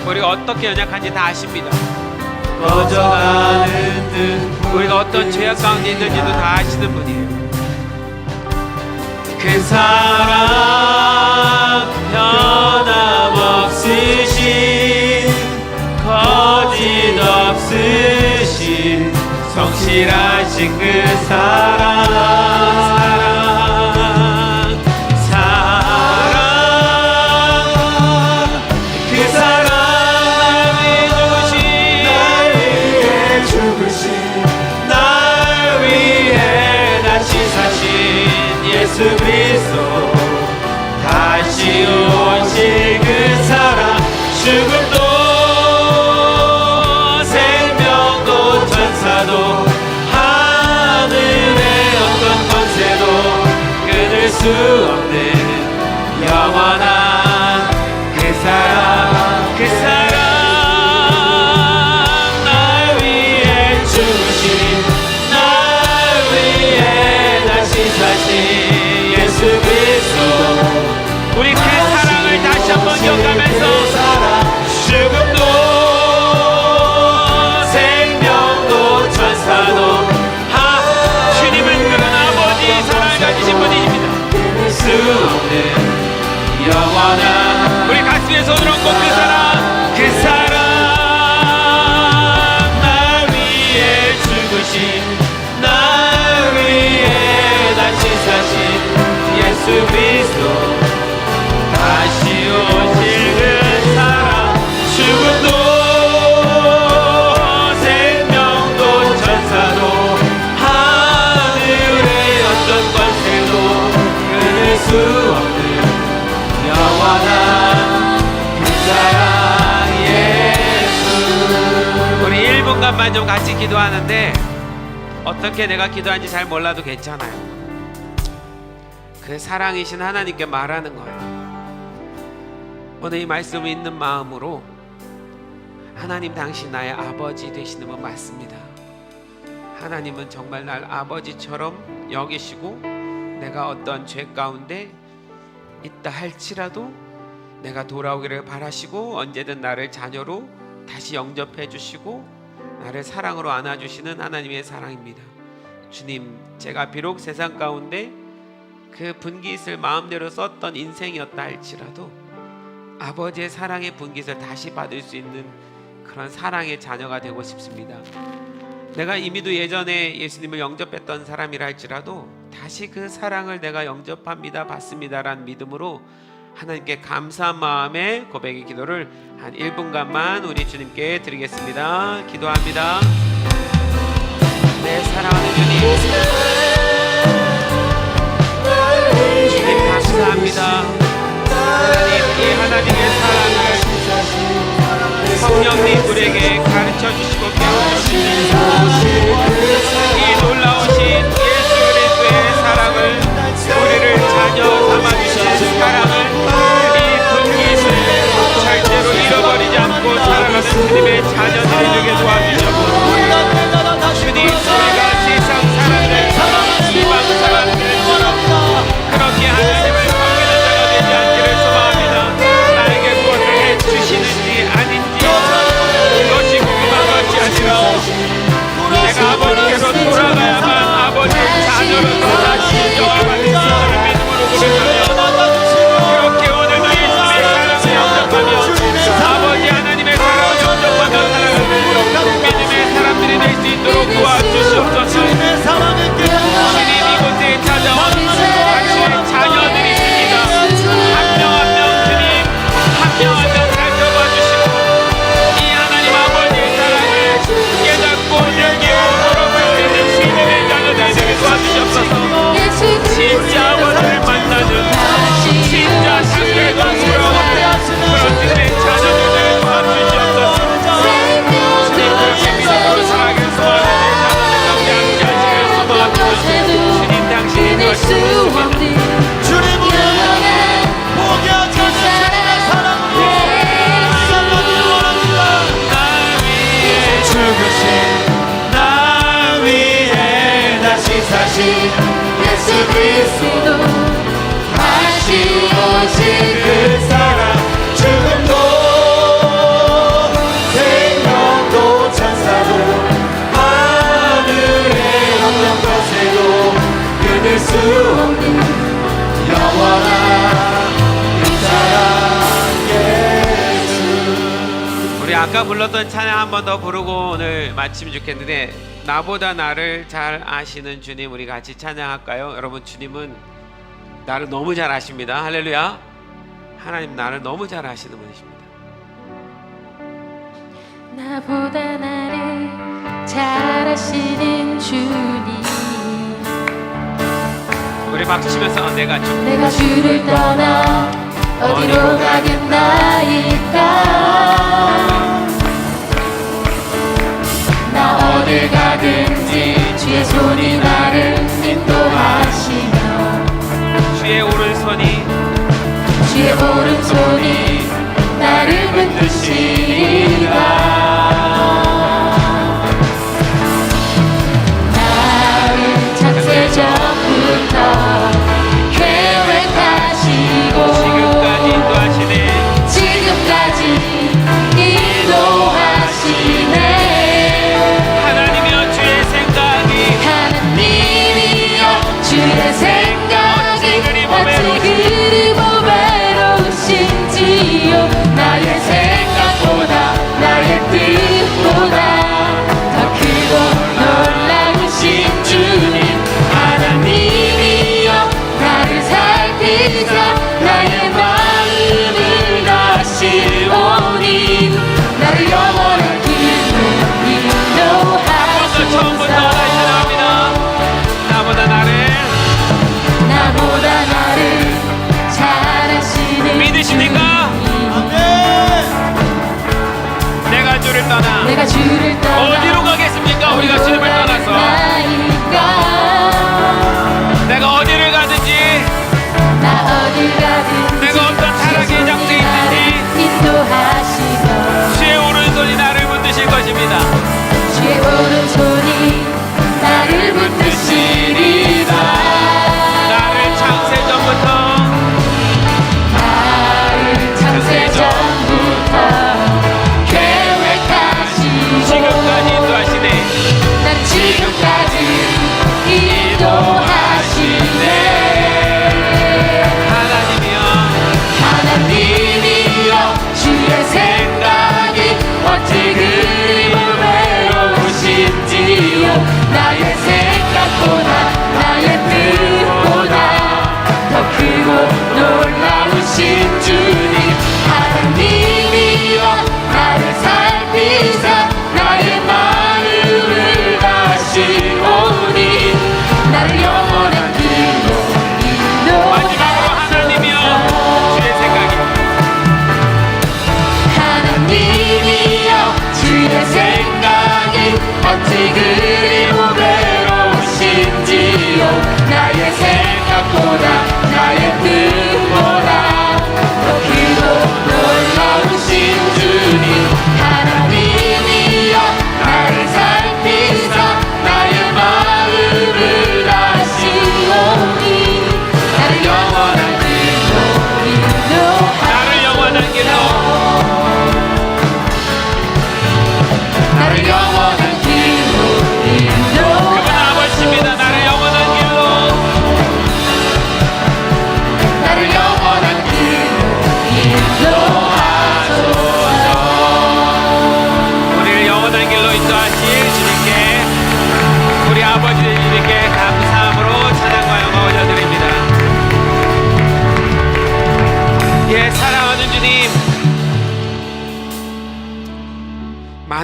우리가 어떻게 연약한지 다 아십니다. 꺼져가는 등 우리가 어떤 죄악 가운데 있는지도 다 아시는 분이에요. 그 사랑 변함없으신 거짓 없으신 성실하신 그 사랑 그 사랑 날 위해 다시 사신 예수 그리스도 다시 오실 그 사랑 죽음도 생명도 천사도 하늘의 어떤 권세도 끊을 수 없는 영원한 그 사랑 그 사랑 날 위해 죽으신 날 위해 다시 사신 예수 그리스도 우리 그 사랑을 다시 한번 기억하면서 죽음도 생명도 천사도 주님은 그런 아버지 사랑을 가지신 분이십니다. 끊을 수 없는 영원한 우리 가슴에 손을 얹고 그 사랑 그 사랑 날 위해 죽으신 날 위해 다시 사신 예수 그리스도 다시 오실 그 사랑 죽음도 생명도 천사도 하늘의 어떤 권세도 끊을 수 없는 영원한 그 사랑 예수. 우리 1분간만 좀 같이 기도하는데 어떻게 내가 기도하는지 잘 몰라도 괜찮아요. 그 사랑이신 하나님께 말하는 거예요. 오늘 이 말씀을 있는 마음으로 하나님, 당신 나의 아버지 되시는 분 맞습니다. 하나님은 정말 날 아버지처럼 여기시고 내가 어떤 죄 가운데 있다 할지라도 내가 돌아오기를 바라시고 언제든 나를 자녀로 다시 영접해 주시고 나를 사랑으로 안아주시는 하나님의 사랑입니다. 주님, 제가 비록 세상 가운데 그 분깃을 마음대로 썼던 인생이었다 할지라도 아버지의 사랑의 분깃을 다시 받을 수 있는 그런 사랑의 자녀가 되고 싶습니다. 내가 이미도 예전에 예수님을 영접했던 사람이라 할지라도 다시 그 사랑을 내가 영접합니다, 받습니다라는 믿음으로 하나님께 감사한 마음에 고백의 기도를 한 1분간만 우리 주님께 드리겠습니다. 기도합니다. 내 사랑하는 주님, 주님 감사합니다. 하나님, 이 하나님의 사랑을 성령님 우리에게 가르쳐 주시고 깨우쳐 주시고 이 놀라우신 예수 그리스도의 사랑을 우리를 자녀 삼아 주신 사랑을 이 분깃을 절대로 잃어버리지 않고 살아가는 주님의 자녀들이 되게 도와주시고 주님, 우리가 세상 사람들 이방 사람들처럼 그렇게 하나님을 섬기는 자가 되지 않기를 소망합니다. 나에게 무엇을 해주시는지 아닌지 그것이 궁금한 것이 아니라 내가 아버지께로 돌아가야만 아버지의 자녀로서 다시 인정받을 수 있는 믿음으로 고백하며 그렇게 오늘도 예수님의 사랑을 영접하며 아버지 하나님의 사랑을 영접하며 살아가는 믿음의 사람들이 될 수 있도록 도와주시옵소서. 주님, 이곳에 찾아온 당신의 자녀들이 있습니다. 한 명 한 명 주님, 한 명 한 명 살펴봐 주시고 이 하나님 아버지의 사랑을 깨닫고 느끼고 걸어갈 수 있는 믿음의 자녀들 되게 도와주시옵소서. 진짜 아버지를 만나는 진짜 상대도 부러워하는 그런 주님의 자녀들 되게 도와주시옵소서. 주님, 그렇게 믿음으로 살아가길 소망하는 내 자녀들 가운데 함께 하시길 소망합니다. 주님, 당신이 말씀하십니다. 나 위에 다시 사신 예수 그리스도 다시 오신 그 사랑 죽음도 생명도 천사도 하늘의 어떤 것에도 끊을 수 없는 영원한 그 사랑 예수. 우리 아까 불렀던 찬양 한 번 더 부르고 오늘 마치면 좋겠는데, 나보다 나를 잘 아시는 주님, 우리 같이 찬양할까요? 여러분, 주님은 나를 너무 잘 아십니다. 할렐루야. 하나님 나를 너무 잘 아시는 분이십니다. 나보다 나를 잘 아시는 주님, 우리 박수 치면서 내가 주를 떠나 어디로 가겠나이까. 나 어딜 가든지 주의 손이 나를 인도하시며 주의 오른손이 나를 붙드시리라. 나를 창세 전부터 계획하시고 지금까지 인도하시네. 하나님이여, 주의 생각이 어찌 그리 보배로우신지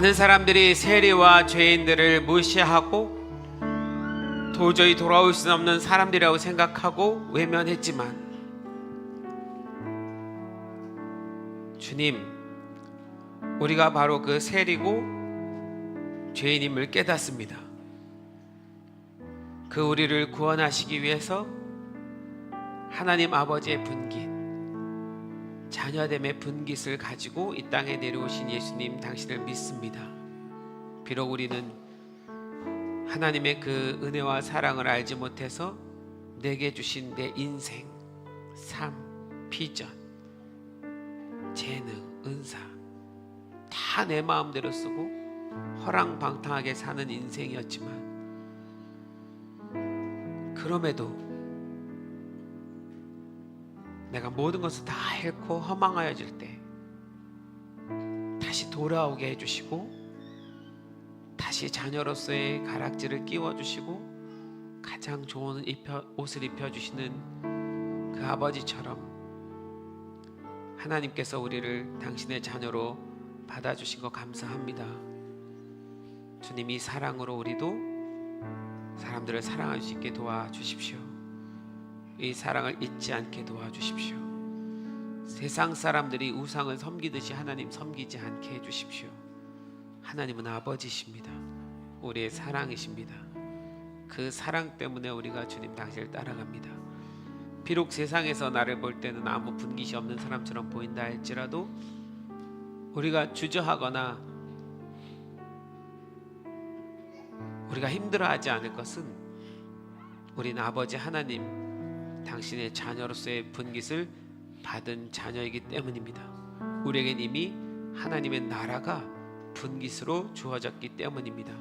많은 사람들이 세리와 죄인들을 무시하고 도저히 돌아올 수 없는 사람들이라고 생각하고 외면했지만 주님, 우리가 바로 그 세리고 죄인임을 깨닫습니다. 그 우리를 구원하시기 위해서 하나님 아버지의 분깃, 자녀됨의 분깃을 가지고 이 땅에 내려오신 예수님 당신을 믿습니다. 비록 우리는 하나님의 그 은혜와 사랑을 알지 못해서 내게 주신 내 인생, 삶, 비전, 재능, 은사 다 내 마음대로 쓰고 허랑방탕하게 사는 인생이었지만 그럼에도 내가 모든 것을 다 잃고 허망하여질 때 다시 돌아오게 해주시고 다시 자녀로서의 가락지를 끼워주시고 가장 좋은 옷을 입혀주시는 그 아버지처럼 하나님께서 우리를 당신의 자녀로 받아주신 것 감사합니다. 주님이 사랑으로 우리도 사람들을 사랑할 수 있게 도와주십시오. 이 사랑을 잊지 않게 도와주십시오. 세상 사람들이 우상을 섬기듯이 하나님 섬기지 않게 해주십시오. 하나님은 아버지십니다. 우리의 사랑이십니다. 그 사랑 때문에 우리가 주님 당신을 따라갑니다. 비록 세상에서 나를 볼 때는 아무 분깃이 없는 사람처럼 보인다 할지라도 우리가 주저하거나 우리가 힘들어하지 않을 것은 우리는 아버지 하나님 당신의 자녀로서의 분깃을 받은 자녀이기 때문입니다. 우리에겐 이미 하나님의 나라가 분깃으로 주어졌기 때문입니다.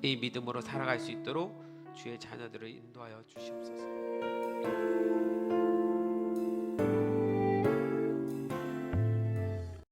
이 믿음으로 살아갈 수 있도록 주의 자녀들을 인도하여 주시옵소서.